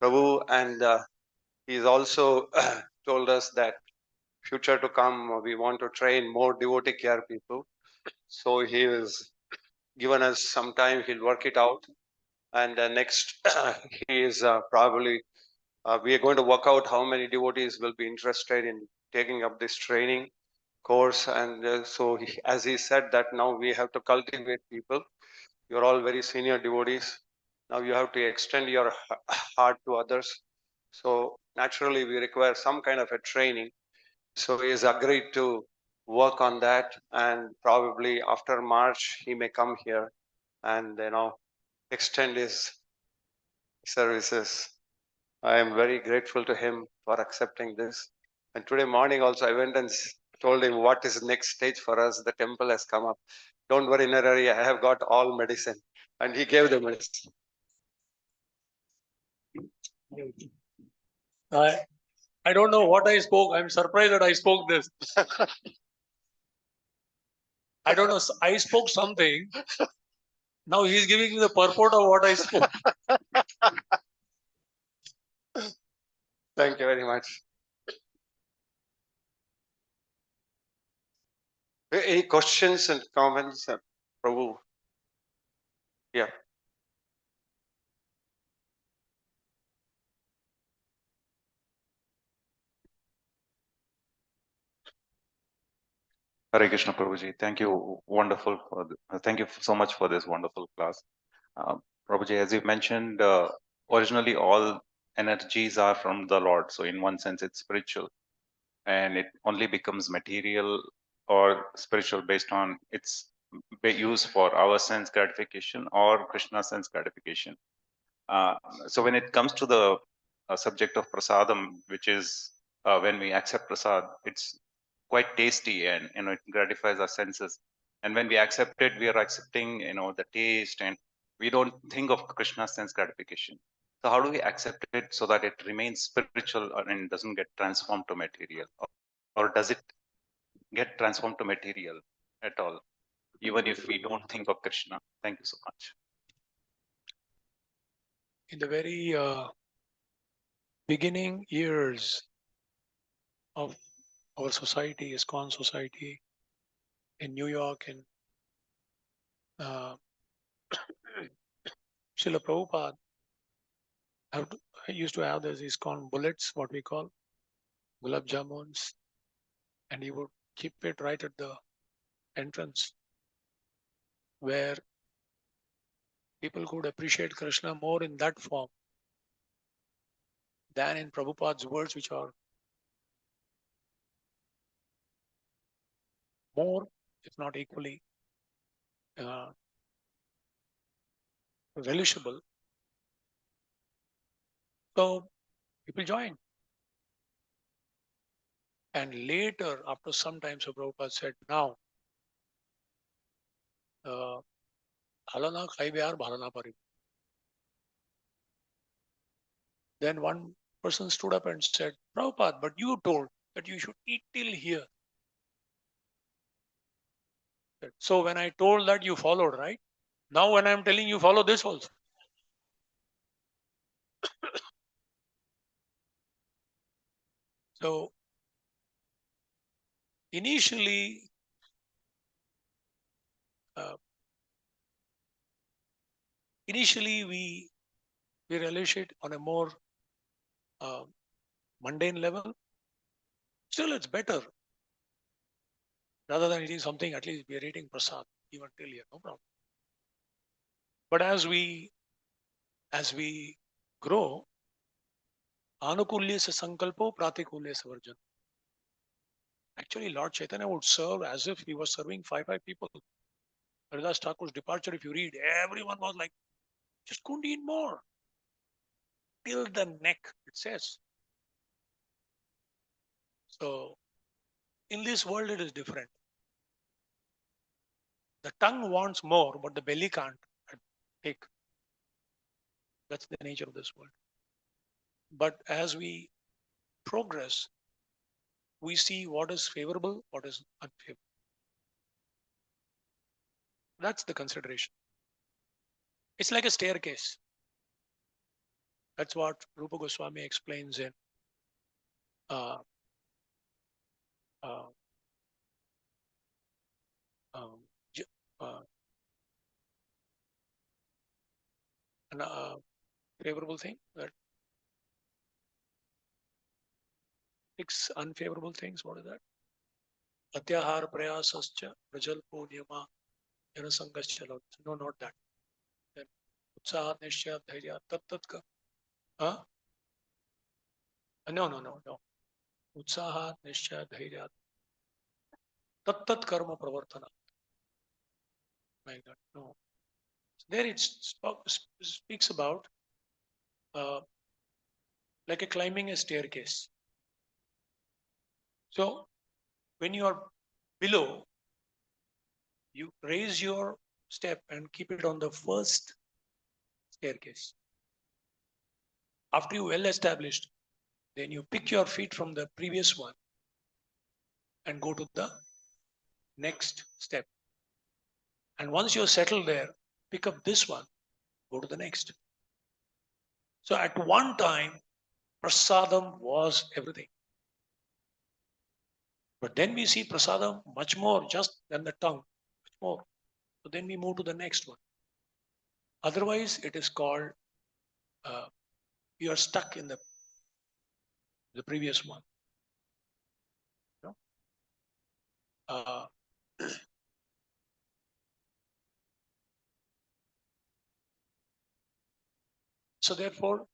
Prabhu, and he's also told us that future to come, we want to train more devotee care people. So he has given us some time, he'll work it out. And next, he is probably, we are going to work out how many devotees will be interested in taking up this training course. And so as he said that now we have to cultivate people. You're all very senior devotees. Now you have to extend your heart to others. So naturally we require some kind of a training. So he has agreed to work on that, and probably after March he may come here and extend his services. I am very grateful to him for accepting this. And today morning also I went and told him what is the next stage for us. The temple has come up. Don't worry, Narari, I have got all medicine. And he gave the medicine. I don't know what I spoke. I'm surprised that I spoke this. I don't know. I spoke something. Now he's giving me the purport of what I spoke. Thank you very much. Any questions and comments, Prabhu? Yeah. Hare Krishna Prabhuji. Thank you. Wonderful. Thank you so much for this wonderful class. Prabhuji, as you mentioned, originally all energies are from the Lord. So in one sense, it's spiritual, and it only becomes material or spiritual based on its use for our sense gratification or Krishna's sense gratification. So when it comes to the subject of prasadam, which is when we accept prasad, it's quite tasty and it gratifies our senses. And when we accept it, we are accepting the taste, and we don't think of Krishna's sense gratification. So how do we accept it so that it remains spiritual and doesn't get transformed to material, or does it get transformed to material at all, even if we don't think of Krishna? Thank you so much. In the very beginning years of our society, ISKCON society in New York, and Srila Prabhupada used to have these ISKCON bullets, what we call gulab jamuns, and he would keep it right at the entrance where people could appreciate Krishna more in that form than in Prabhupada's words, which are more, if not equally, relishable. So people joined. And later, after some time, so Prabhupada said, now, Halana Khaibiyar Bhalana Pari. Then one person stood up and said, Prabhupada, but you told that you should eat till here. So when I told that, you followed, right? Now when I'm telling you, follow this also. So initially, we relish it on a more mundane level. Still, it's better rather than eating something. At least we are eating prasad even till here, no problem. But as we grow, anukulya se sankalpo pratikulya se varjan. Actually, Lord Chaitanya would serve as if he was serving five people. Haridas Thakur's departure, if you read, everyone was like, just couldn't eat more. Till the neck, it says. So, in this world, it is different. The tongue wants more, but the belly can't take. That's the nature of this world. But as we progress, we see what is favorable, what is unfavorable. That's the consideration. It's like a staircase. That's what Rupa Goswami explains in favorable thing, that 6 unfavorable things. What is that? Atyahar prayasascha prajalpo niyama janasangascha. No, not that. Then utsaha nishya dhairya tat ka. No. Utsaha nishya dhairya tat karma pravartana. Like that. No. There it speaks about like a climbing a staircase. So when you are below, you raise your step and keep it on the first staircase. After you well established, Then you pick your feet from the previous one and go to the next step. And once you're settled there, pick up this one, go to the next. So at one time, prasadam was everything. But then we see prasadam much more just than the tongue, much more. So then we move to the next one. Otherwise, it is called you are stuck in the previous one. You know? So therefore,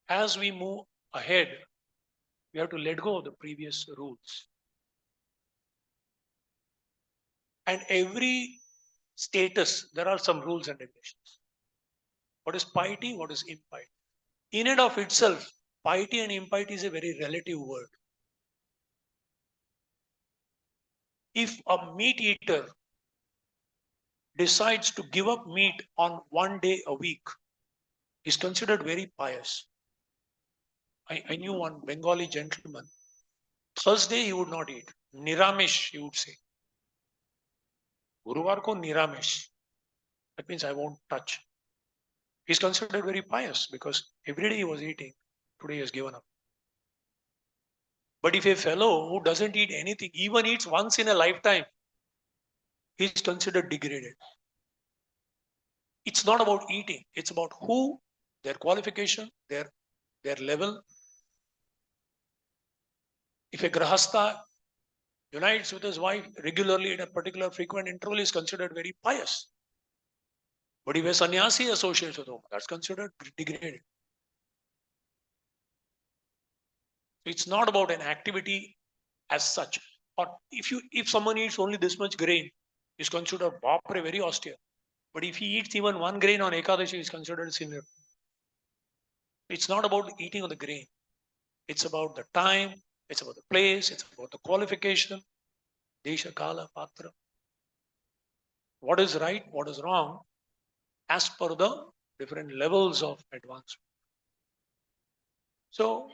as we move ahead, we have to let go of the previous rules. And every status, there are some rules and regulations. What is piety? What is impiety? In and of itself, piety and impiety is a very relative word. If a meat eater decides to give up meat on one day a week, is considered very pious. I knew one Bengali gentleman. Thursday he would not eat. Niramish, he would say. Guruvar ko niramish. That means I won't touch. He's considered very pious because every day he was eating. Today he has given up. But if a fellow who doesn't eat anything, even eats once in a lifetime, he's considered degraded. It's not about eating. It's about who, their qualification, their level. If a grahastha unites with his wife regularly in a particular frequent interval, is considered very pious. But if a sannyasi associates with him, that's considered degraded. It's not about an activity as such. Or if someone eats only this much grain, is considered very austere. But if he eats even one grain on Ekadashi, is considered sinner. It's not about eating of the grain. It's about the time, it's about the place, it's about the qualification, desha, kala, patra. What is right, what is wrong, as per the different levels of advancement. So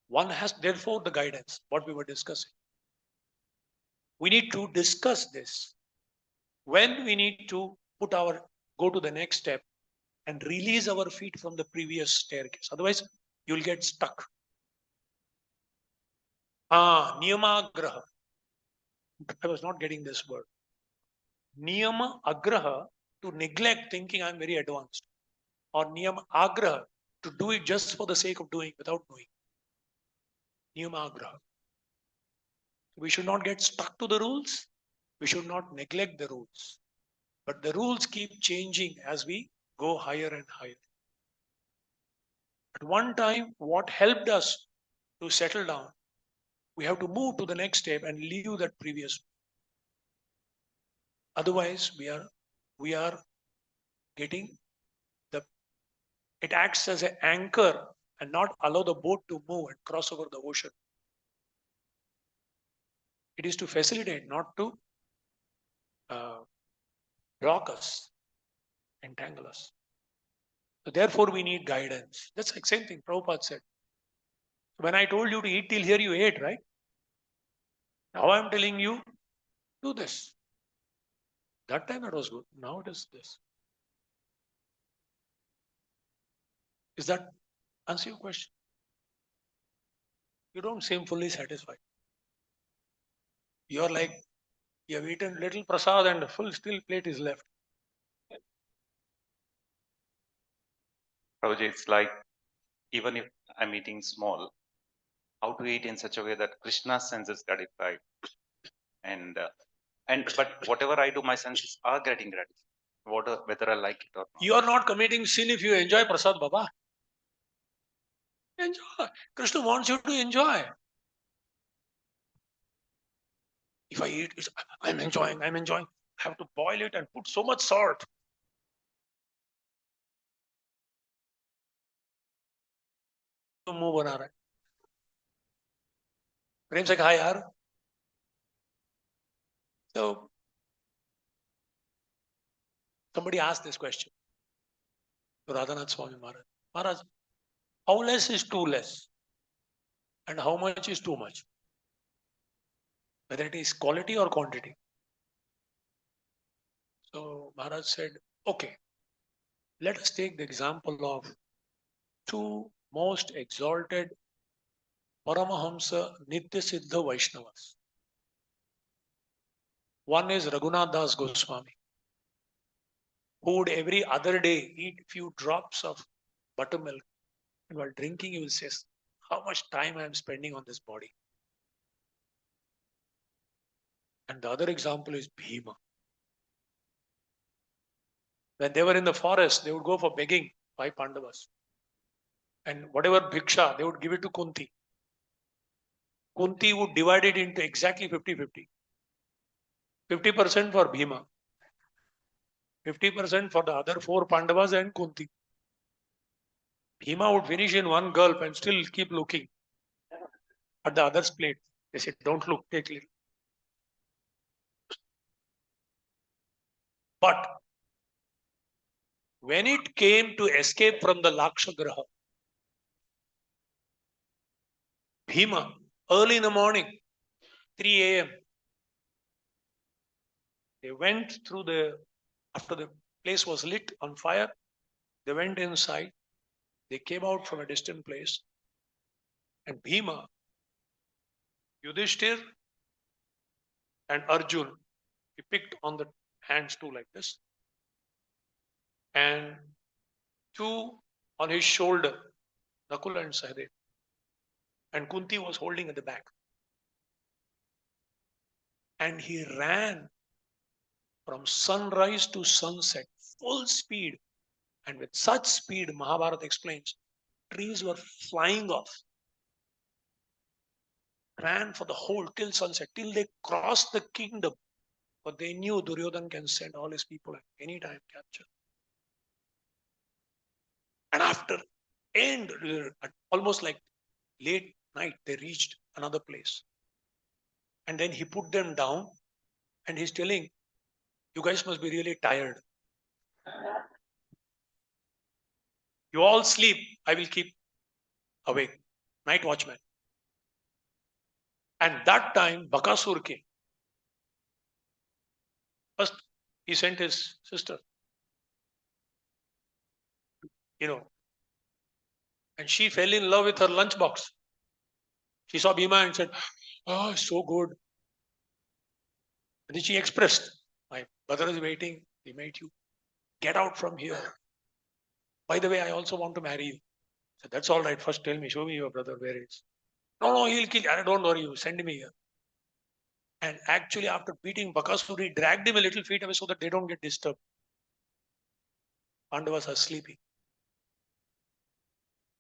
one has therefore the guidance, what we were discussing. We need to discuss this. When we need to go to the next step and release our feet from the previous staircase. Otherwise, you'll get stuck. Niyama agraha. I was not getting this word. Niyama agraha, to neglect thinking I'm very advanced. Or niyama agraha, to do it just for the sake of doing without knowing. Niyama agraha. We should not get stuck to the rules. We should not neglect the rules. But the rules keep changing as we go higher and higher. At one time, what helped us to settle down, we have to move to the next step and leave that previous. Otherwise, we are getting it acts as an anchor and not allow the boat to move and cross over the ocean. It is to facilitate, not to block us, entangle us. So therefore, we need guidance. That's the same thing Prabhupada said. When I told you to eat till here, you ate, right? Now I'm telling you, do this. That time it was good. Now it is this. Is that answer your question? You don't seem fully satisfied. You're like, you have eaten little prasad and a full still plate is left. Prabhuji, it's like even if I'm eating small, how to eat in such a way that Krishna's sense is gratified, and but whatever I do, my senses are getting gratified, whether I like it or not. You are not committing sin if you enjoy prasad, Baba. Enjoy. Krishna wants you to enjoy. If I eat, I'm enjoying. I have to boil it and put so much salt. तो मुंह बना रहा है प्रेम से कहा यार. So somebody asked this question to Radhanath Swami Maharaj. Maharaj, how less is too less? and how much is too much, whether it is quality or quantity. So Maharaj said, okay, let us take the example of two most exalted Paramahamsa Nitya Siddha Vaishnavas. One is Raghunath Das Goswami, who would every other day eat few drops of buttermilk, and while drinking, he will say, how much time I am spending on this body. And the other example is Bhima. When they were in the forest, they would go for begging, five Pandavas. And whatever bhiksha, they would give it to Kunti. Kunti would divide it into exactly 50-50. 50% for Bhima, 50% for the other four Pandavas and Kunti. Bhima would finish in one gulp and still keep looking at the other's plate. They said, don't look, take little. But when it came to escape from the Lakshagraha, Bhima, early in the morning, 3 a.m., they went through after the place was lit on fire, they went inside, they came out from a distant place, and Bhima, Yudhishthir, and Arjun, he picked on the hands too like this, and two on his shoulder, Nakula and Sahadev, and Kunti was holding at the back. And he ran from sunrise to sunset, full speed. And with such speed, Mahabharata explains, trees were flying off. Ran for the whole till sunset, till they crossed the kingdom. But they knew Duryodhan can send all his people at any time capture. And after almost like late night, they reached another place. And then he put them down and he's telling, you guys must be really tired. You all sleep, I will keep awake. Night watchman. And that time, Bakasur came. First, he sent his sister, and she fell in love with her lunchbox. She saw Bhima and said, oh, so good. And then she expressed, my brother is waiting, he made you. Get out from here. By the way, I also want to marry you. So that's all right. First tell me, show me your brother, where he is. No, he'll kill you. Don't worry, you send me here. And actually, after beating Bakasur, he dragged him a little feet away so that they don't get disturbed. Pandavas are sleeping.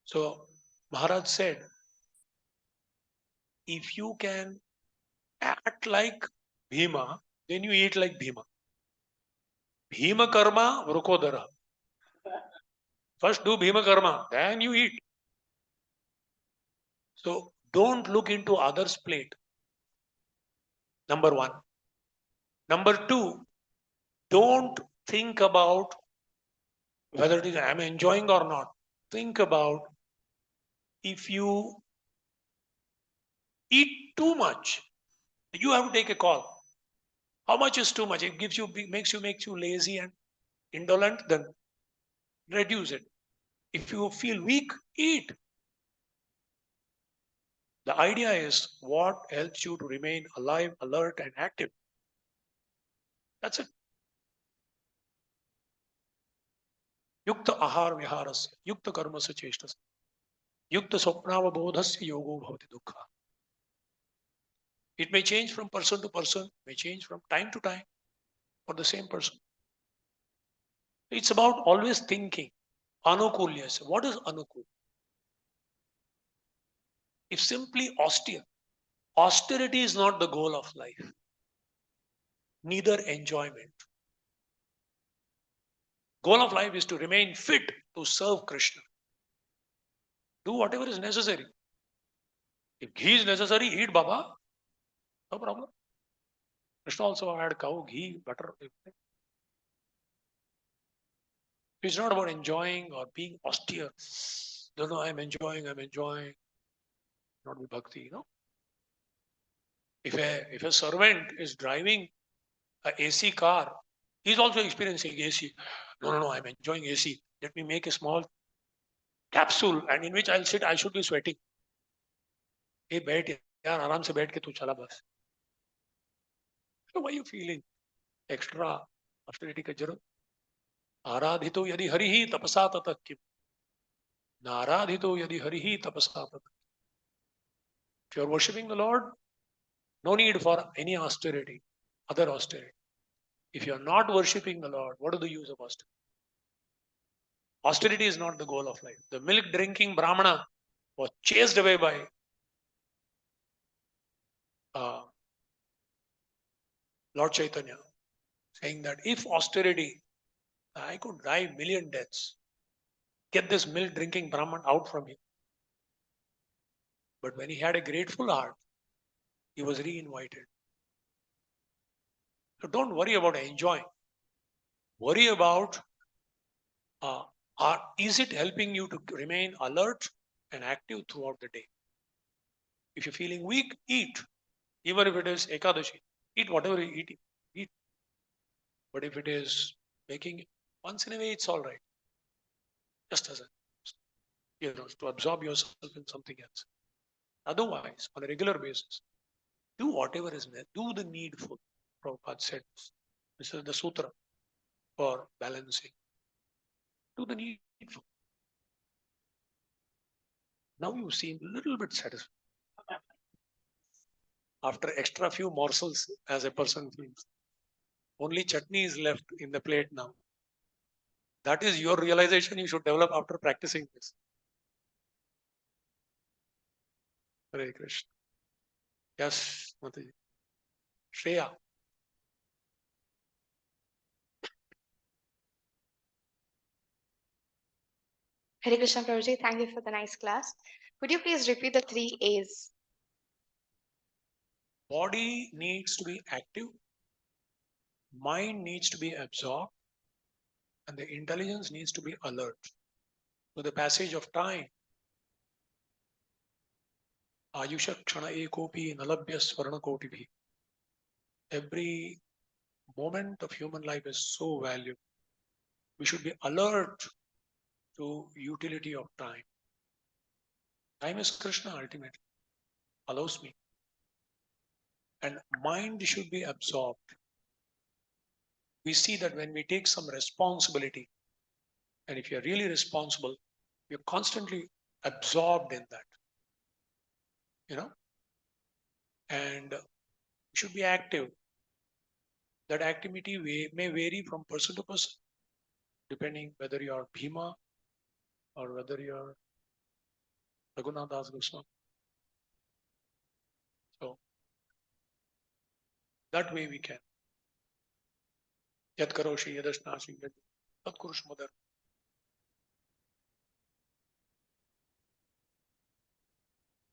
So Maharaj said, if you can act like Bhima, then you eat like Bhima. Bhima karma vrukodara. First do Bhima karma, then you eat. So don't look into others' plate. Number one. Number two, don't think about whether it is I'm enjoying or not. Think about if you eat too much, you have to take a call. How much is too much? It makes you lazy and indolent, then reduce it. If you feel weak, eat. The idea is what helps you to remain alive, alert, and active. That's it. Yukta ahar viharasya, yukta karmasya cheshtasya, yukta swapnavabodhasya yogo bhavati dukkha. It may change from person to person, may change from time to time for the same person. It's about always thinking. Anukulyasya. What is anukul? It's simply austere. Austerity is not the goal of life, neither enjoyment. Goal of life is to remain fit to serve Krishna. Do whatever is necessary. If ghee is necessary, eat Baba. No problem. Krishna also had cow, ghee, butter. It's not about enjoying or being austere. No, I'm enjoying. not be bhakti, If a servant is driving a AC car, he's also experiencing AC. No, I'm enjoying AC. Let me make a small capsule and in which I'll sit. I should be sweating. Hey, बैठ यार आराम से बैठ के तू चला बस. So why are you feeling extra austerity का जरूरत? आराधितो यदि हरिहि तपसा ततः किम नाराधितो यदि हरिहि तपसा ततः. If you are worshipping the Lord, no need for any austerity, other austerity. If you are not worshipping the Lord, what is the use of austerity? Austerity is not the goal of life. The milk drinking Brahmana was chased away by Lord Chaitanya, saying that if austerity, I could die million deaths. Get this milk drinking Brahman out from him. But when he had a grateful heart, he was re-invited. So don't worry about enjoying. Worry about is it helping you to remain alert and active throughout the day? If you're feeling weak, eat. Even if it is Ekadashi, eat whatever you eat. But if it is making once in a way, it's all right. Just as to absorb yourself in something else. Otherwise, on a regular basis, do whatever is necessary. Do the needful. Prabhupada said this is the sutra for balancing. Do the needful. Now you seem a little bit satisfied. After extra few morsels, as a person feels, only chutney is left in the plate now. That is your realization you should develop after practicing this. Hare Krishna. Yes, Mataji. Shreya. Hare Krishna Prabhuji, thank you for the nice class. Could you please repeat the 3 A's? Body needs to be active, mind needs to be absorbed, and the intelligence needs to be alert. With the passage of time, Ayusha Kshana Ekopi Nalabhya Swarna Kotibhi. Every moment of human life is so valuable. We should be alert to utility of time. Time is Krishna ultimately, allows me. And mind should be absorbed. We see that when we take some responsibility, and if you're really responsible, you're constantly absorbed in that. And you should be active. That activity may vary from person to person, depending whether you are Bhima or whether you are Raghunath Das Goswami. So that way we can. Yat karoshi yadashnashi tat kurush madar.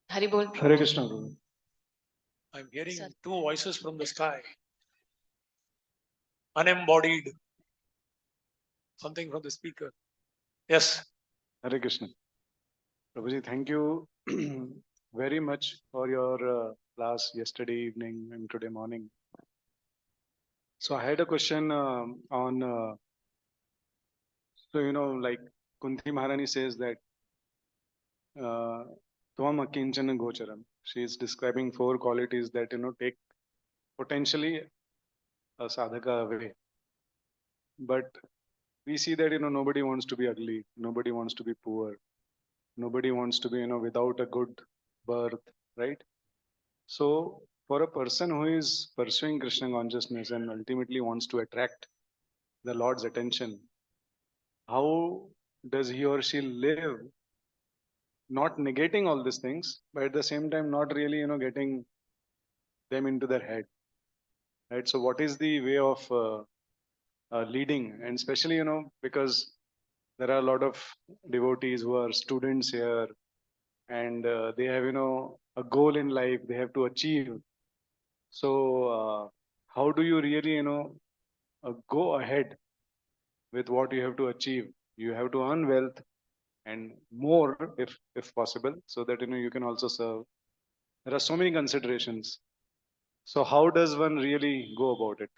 Hari Bol. Hare Krishna, Guru. I'm hearing Sir. two voices from the sky. Unembodied. Something from the speaker. Yes. Hare Krishna. Prabhuji, thank you very much for your class yesterday evening and today morning. So I had a question on, like Kunti Maharani says that Tvam Akinchana Gocharam. She is describing 4 qualities that, take potentially a sadhaka away. But we see that, nobody wants to be ugly. Nobody wants to be poor. Nobody wants to be, without a good birth, right? So for a person who is pursuing Krishna consciousness and ultimately wants to attract the Lord's attention, how does he or she live? Not negating all these things, but at the same time, not really, getting them into their head, right? So what is the way of leading? And especially, because there are a lot of devotees who are students here, and they have, a goal in life they have to achieve. So how do you really, go ahead with what you have to achieve? You have to earn wealth and more if possible, so that you can also serve. There are so many considerations. So how does one really go about it?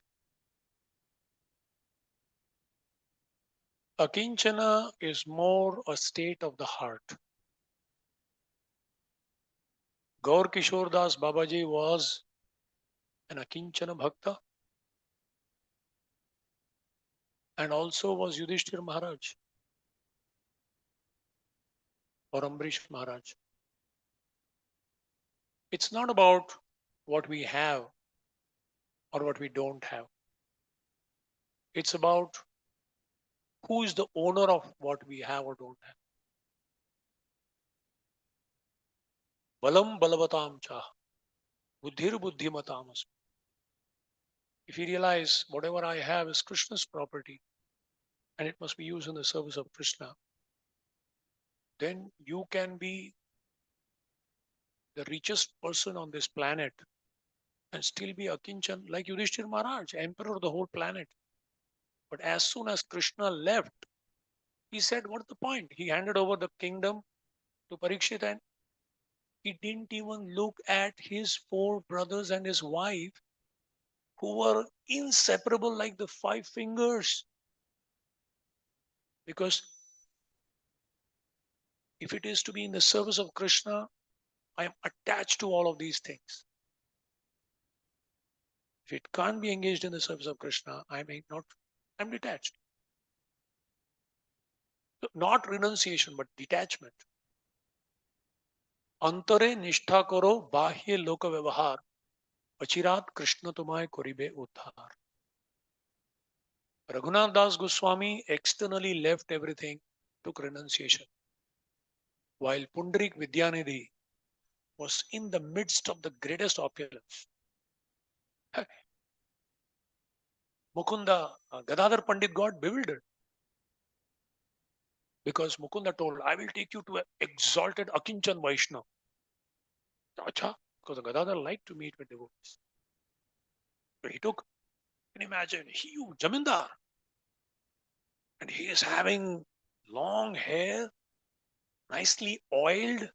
Akinchana is more a state of the heart. Gaur Kishore Das Babaji was an Akinchana Bhakta and also was Yudhishthir Maharaj or Ambrish Maharaj. It's not about what we have or what we don't have. It's about who is the owner of what we have or don't have. Balam balavatam cha, buddhir buddhimatam asmi. If you realize whatever I have is Krishna's property and it must be used in the service of Krishna, then you can be the richest person on this planet and still be Akinchan, like Yudhishthir Maharaj, emperor of the whole planet. But as soon as Krishna left, he said, what's the point? He handed over the kingdom to Parikshit and he didn't even look at his four brothers and his wife who were inseparable like the five fingers. Because if it is to be in the service of Krishna, I am attached to all of these things. If it can't be engaged in the service of Krishna, I may not, I'm detached. So not renunciation, but detachment. Antare nishtha karo bahye loka vyavahar, achirat Krishna tumay koribe uddhar. Raghunath Das Goswami externally left everything, took renunciation. While Pundarik Vidyanidhi was in the midst of the greatest opulence. Mukunda, Gadadhar Pandit got bewildered because Mukunda told, I will take you to an exalted Akinchan Vaishnav. Acha, because Gadadhar liked to meet with devotees. So he took, can you imagine, huge Jamindar. And he is having long hair, nicely oiled,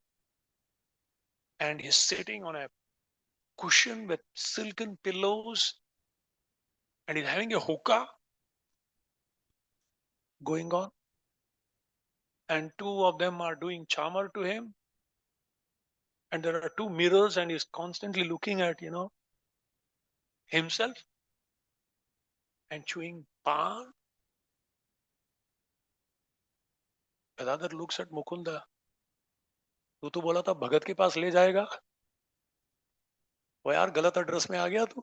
and he's sitting on a cushion with silken pillows, and he's having a hookah going on. And two of them are doing chamar to him. And there are two mirrors, and he's constantly looking at, himself and chewing pan. Gadadhar looks at Mukunda. तू तो बोला था भगत के पास ले जाएगा वो यार गलत एड्रेस में आ गया तू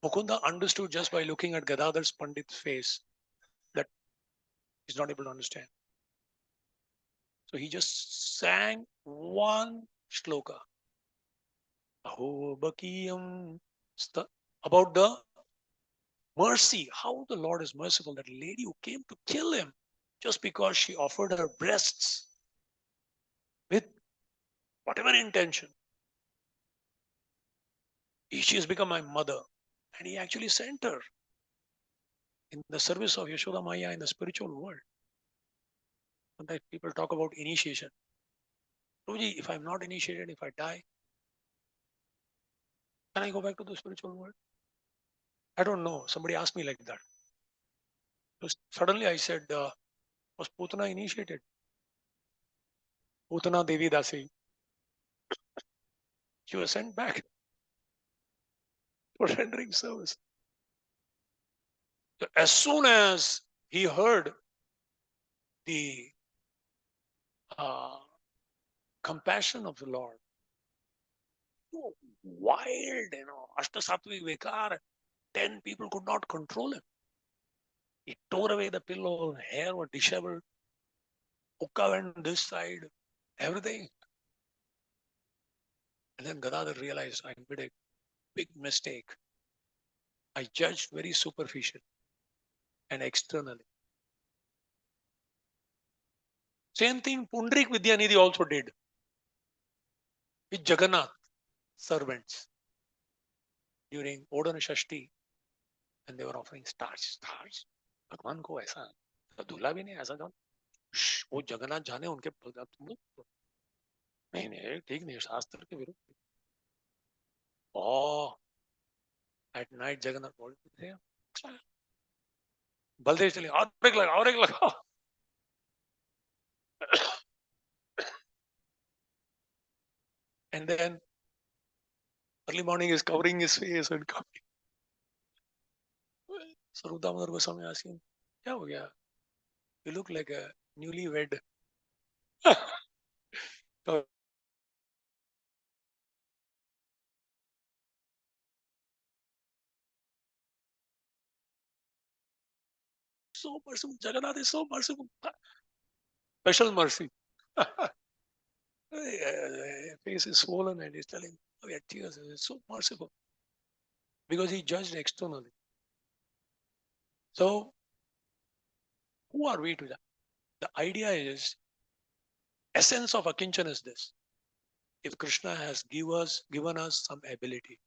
Mukunda understood just by looking at Gadadhar's Pandit's face that he's not able to understand. So he just sang one shloka. Aho bakiyam about the mercy, how the Lord is merciful. That lady who came to kill him just because she offered her breasts with whatever intention. She has become my mother. And he actually sent her in the service of Yashoda Maya in the spiritual world. Sometimes people talk about initiation. Prabhuji, if I'm not initiated, if I die, can I go back to the spiritual world? I don't know. Somebody asked me like that. So suddenly I said, was Putana initiated? Putana Devi Dasi. She was sent back for rendering service. So as soon as he heard the compassion of the Lord, wild, Ashtasattvik Vikar, 10 people could not control him. He tore away the pillow, hair was disheveled, hookah went this side, everything. And then Gadadhar realized I made a big mistake. I judged very superficial and externally. Same thing Pundarik Vidyanidhi also did with Jagannath servants during Odana Shashti, and they were offering stars. भगवान को ऐसा दूल्हा भी नहीं ऐसा जाओ वो जगन्नाथ जाने उनके तुम लोग नहीं नहीं ठीक नहीं, शास्त्र के विरुद्ध. Oh, at night Jagannath बोलते थे, बलदेव चले और एक लगाओ. And then early morning is covering his face and coming. So Damodar Goswami asked him, क्या हो गया? You look like a newlywed. So merciful, Jagannath is so merciful. Special mercy. Face is swollen and he's telling, oh, yeah, tears. It's so merciful. Because he judged externally. So, who are we to that? The idea is, essence of Akinchan is this. If Krishna has given us some ability,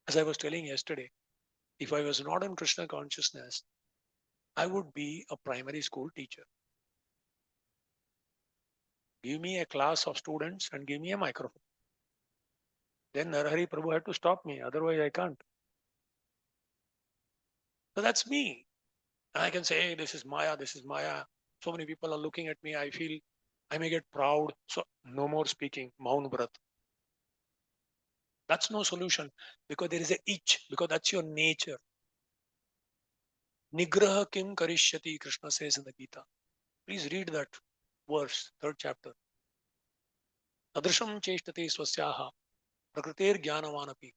as I was telling yesterday, if I was not in Krishna consciousness, I would be a primary school teacher. Give me a class of students and give me a microphone. Then Narahari Prabhu had to stop me, otherwise I can't. So that's me. And I can say, hey, this is Maya, this is Maya. So many people are looking at me. I feel I may get proud. So no more speaking. Maun Bharat. That's no solution because there is a itch, because that's your nature. Nigraha kim karishyati, Krishna says in the Gita. Please read that verse, 3rd chapter. Tadrisham cheshtate swasyaha, prakritir jnanavanapi,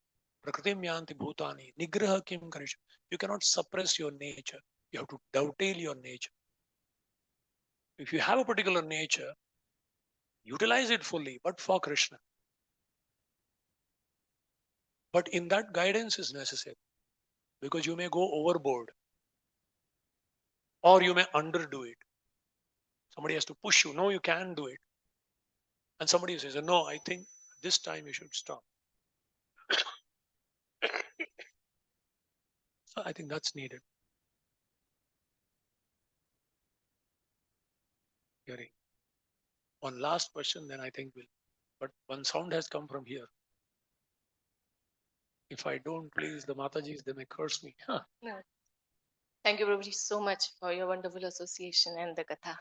prakritim yanti bhutani, nigraha kim karishyati. You cannot suppress your nature. You have to dovetail your nature. If you have a particular nature, utilize it fully, but for Krishna. But in that, guidance is necessary because you may go overboard or you may underdo it. Somebody has to push you. No, you can do it. And somebody says, no, I think this time you should stop. So I think that's needed. Hearing. One last question, then I think we'll. But one sound has come from here. If I don't please the Matajis, they may curse me. Huh. No. Thank you, Prabhuji, so much for your wonderful association and the Katha.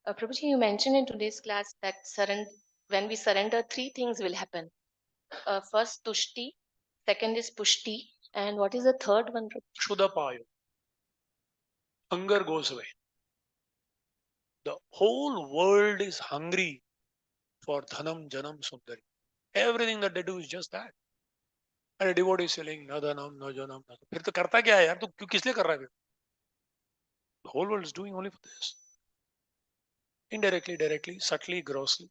Prabhuji, you mentioned in today's class that when we surrender, three things will happen. First, tushti. Second is pushti. And what is the third one? Shudapayo. Hunger goes away. The whole world is hungry for dhanam, janam, sundari. Everything that they do is just that. And a devotee is selling no dhanam, no janam. फिर तो करता क्या है यार? तू क्यों किस लिए कर रहा है? The whole world is doing only for this. Indirectly, directly, subtly, grossly.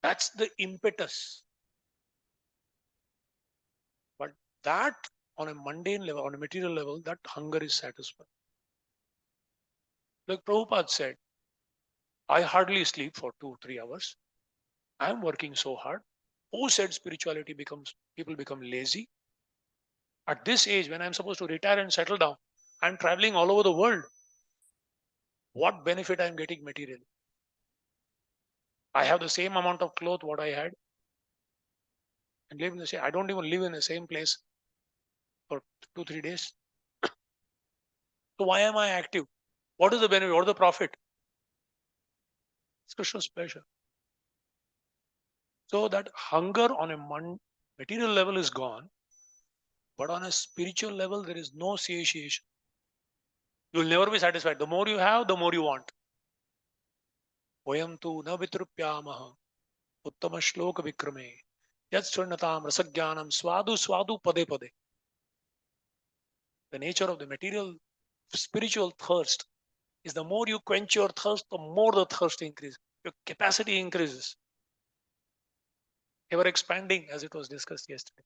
That's the impetus. But that on a mundane level, on a material level, that hunger is satisfied. Like Prabhupada said, I hardly sleep for 2-3 hours. I am working so hard. Who said spirituality people become lazy? At this age, when I'm supposed to retire and settle down, I'm traveling all over the world. What benefit I'm getting materially? I have the same amount of clothes what I had, and live in the same. I don't even live in the same place for 2-3 days. So why am I active? What is the benefit? What is the profit? It's Krishna's pleasure. So that hunger on a material level is gone, but on a spiritual level, there is no satiation. You will never be satisfied. The more you have, the more you want. Vayam tu na vitrupyamaha uttama shloka vikrame yat swarnatam rasagyanam swadu swadu pade pade. The nature of the material spiritual thirst is the more you quench your thirst, the more the thirst increases. Your capacity increases. Ever expanding, as it was discussed yesterday.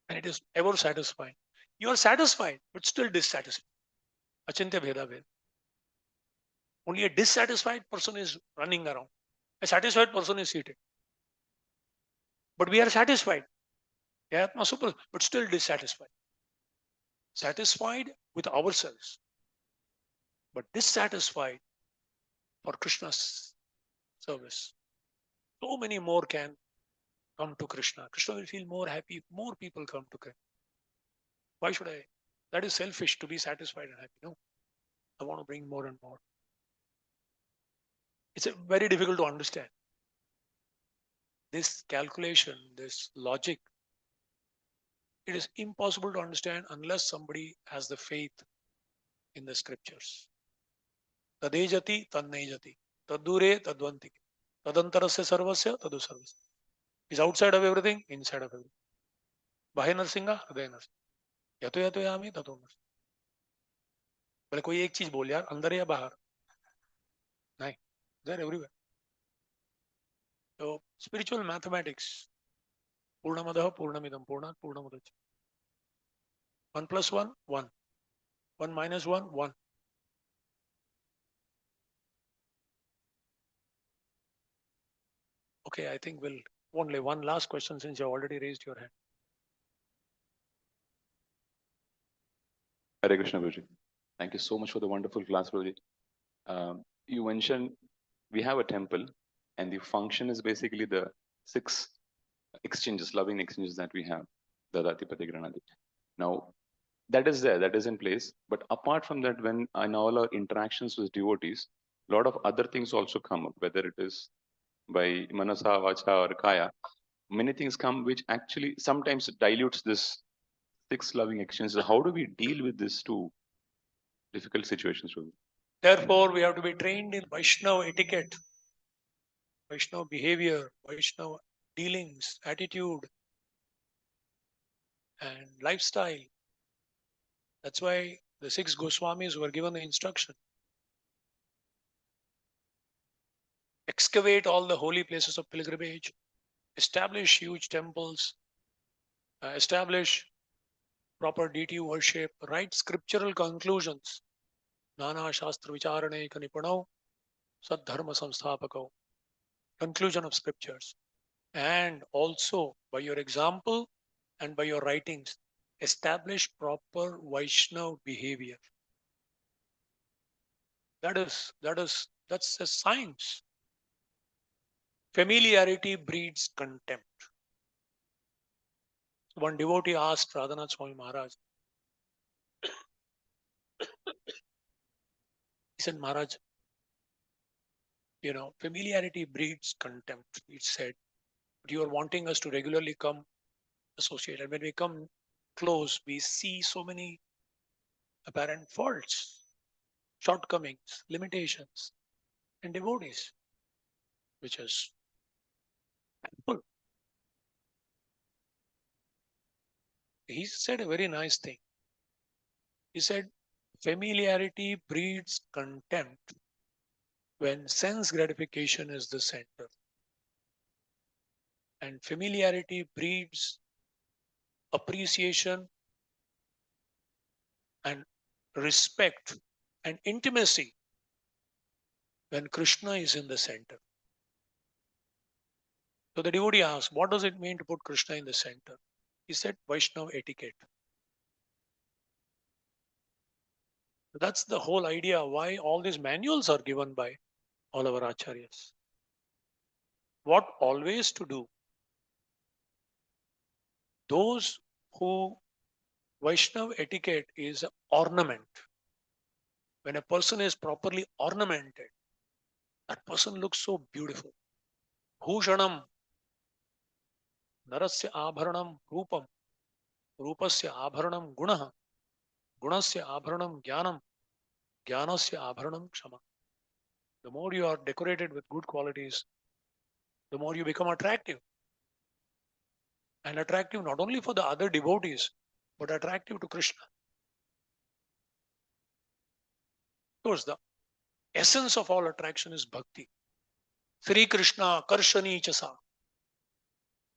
And it is ever satisfying. You are satisfied, but still dissatisfied. Achintya Bheda Bhed. Only a dissatisfied person is running around. A satisfied person is seated. But we are satisfied. Atma super, but still dissatisfied. Satisfied with ourselves, but dissatisfied for Krishna's service. So many more can come to Krishna. Krishna will feel more happy if more people come to Krishna. Why should I? That is selfish to be satisfied and happy. No, I want to bring more and more. It's very difficult to understand. This calculation, this logic, it is impossible to understand unless somebody has the faith in the scriptures. Tadejati, tannejati, tadure, tadvanti, tadantarasya sarvasya, tadu sarvasya. Is outside of everything, inside of everything. Bahe narsinga, hriday narsinga. Yato yato yami, tato narsinga. बोले कोई एक चीज बोल यार, अंदर या बाहर? नहीं, they're everywhere. So spiritual mathematics, Purnamadaha Purnamidam Purnat Purnamudach. 1 plus 1, 1. 1 minus 1, 1. Okay, I think we'll only one last question since you already raised your hand. Hare Krishna, Guruji. Thank you so much for the wonderful class, Guruji. You mentioned we have a temple, and the function is basically the 6 exchanges, loving exchanges that we have, Dadati, Pati, Granati. Now, that is there, that is in place. But apart from that, when in all our interactions with devotees, a lot of other things also come up, whether it is by Manasa, Vacha, or Kaya. Many things come which actually sometimes dilutes this 6 loving exchanges. How do we deal with these 2 difficult situations? Therefore, we have to be trained in Vaishnava etiquette, Vaishnava behavior, Vaishnava dealings, attitude, and lifestyle. That's why the 6 Goswamis were given the instruction. Excavate all the holy places of pilgrimage, establish huge temples, establish proper deity worship, write scriptural conclusions. Nana Shastra Vicharane Kanipanau, Sadharma Samsthapakau. Conclusion of scriptures. And also by your example and by your writings, establish proper Vaishnava behavior. That's a science. Familiarity breeds contempt. One devotee asked Radhanath Swami Maharaj, he said, Maharaj, familiarity breeds contempt. It said, but you are wanting us to regularly come associate. And when we come close, we see so many apparent faults, shortcomings, limitations, and devotees, which is full. He said a very nice thing. He said, familiarity breeds contempt when sense gratification is the center. And familiarity breeds appreciation and respect and intimacy when Krishna is in the center. So the devotee asked, what does it mean to put Krishna in the center? He said, Vaishnava etiquette. That's the whole idea why all these manuals are given by all our acharyas. What always to do? Those who Vaishnava etiquette is ornament. When a person is properly ornamented, that person looks so beautiful. Bhushanam, narasya abharanam rupam, rupasya abharanam gunaha, gunasya abharanam jnanam, jnanasya abharanam kshama. The more you are decorated with good qualities, the more you become attractive. And attractive not only for the other devotees, but attractive to Krishna. Of course, the essence of all attraction is bhakti. Sri Krishna karshani chasa.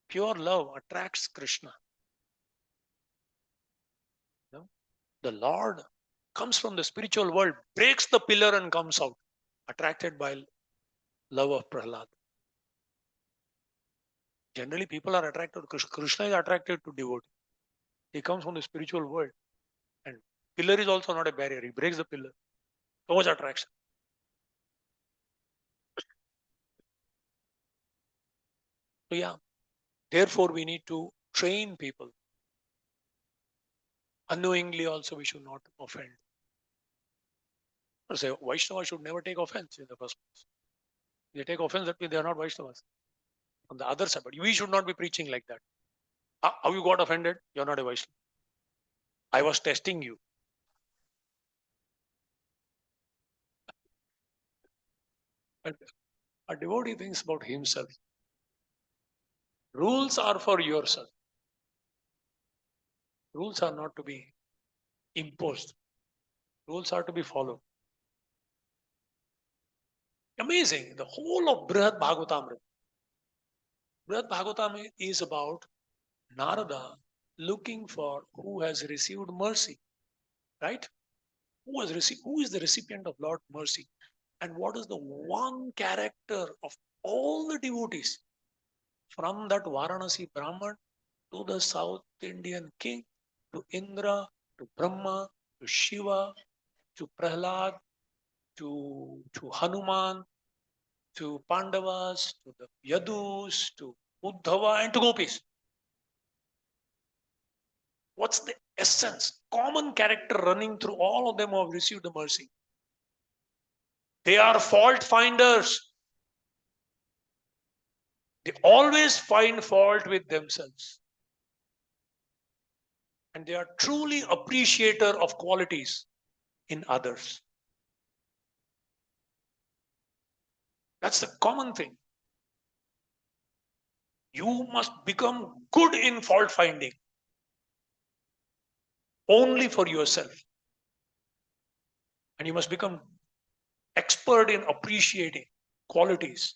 Pure love attracts Krishna. The Lord comes from the spiritual world, breaks the pillar and comes out, attracted by love of Prahlad. Generally, people are attracted to Krishna. Krishna is attracted to devotee. He comes from the spiritual world. And pillar is also not a barrier. He breaks the pillar. So much attraction. So yeah, therefore we need to train people. Unknowingly also we should not offend. Say Vaishnava should never take offense in the first place. They take offense, that means they are not Vaishnavas. On the other side, but we should not be preaching like that. How you got offended? You're not a Vaishnava. I was testing you. But a devotee thinks about himself. Rules are for yourself. Rules are not to be imposed. Rules are to be followed. Amazing. The whole of Brihad Bhagavatam. Brihad Bhagavatam is about Narada looking for who has received mercy. Right? Who is the recipient of Lord mercy? And what is the one character of all the devotees from that Varanasi Brahman to the South Indian king, to Indra, to Brahma, to Shiva, to Prahlad, to Hanuman, to Pandavas, to the Yadus, to Uddhava, and to Gopis. What's the essence? Common character running through all of them who have received the mercy. They are fault finders. They always find fault with themselves. And they are truly appreciator of qualities in others. That's the common thing. You must become good in fault finding only for yourself. And you must become expert in appreciating qualities.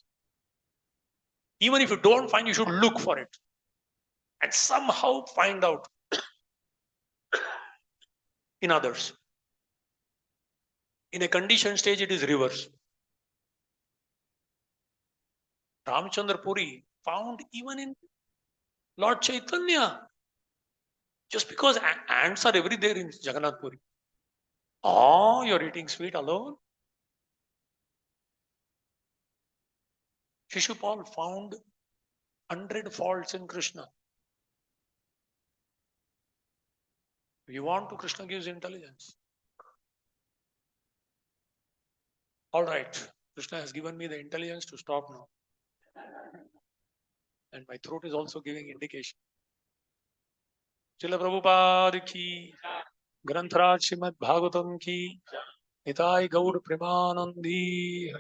Even if you don't find, you should look for it and somehow find out in others. In a conditioned stage, it is reverse. Ramchandra Puri found even in Lord Chaitanya, just because ants are every there in Jagannath Puri. Oh, you're eating sweet alone? Shishupal found 100 faults in Krishna. If you want to, Krishna gives intelligence. All right, Krishna has given me the intelligence to stop now. And my throat is also giving indication. Srila Prabhupada ki, Granthraj Srimad Bhagavatam ki, Nitai Gaur Premanandi.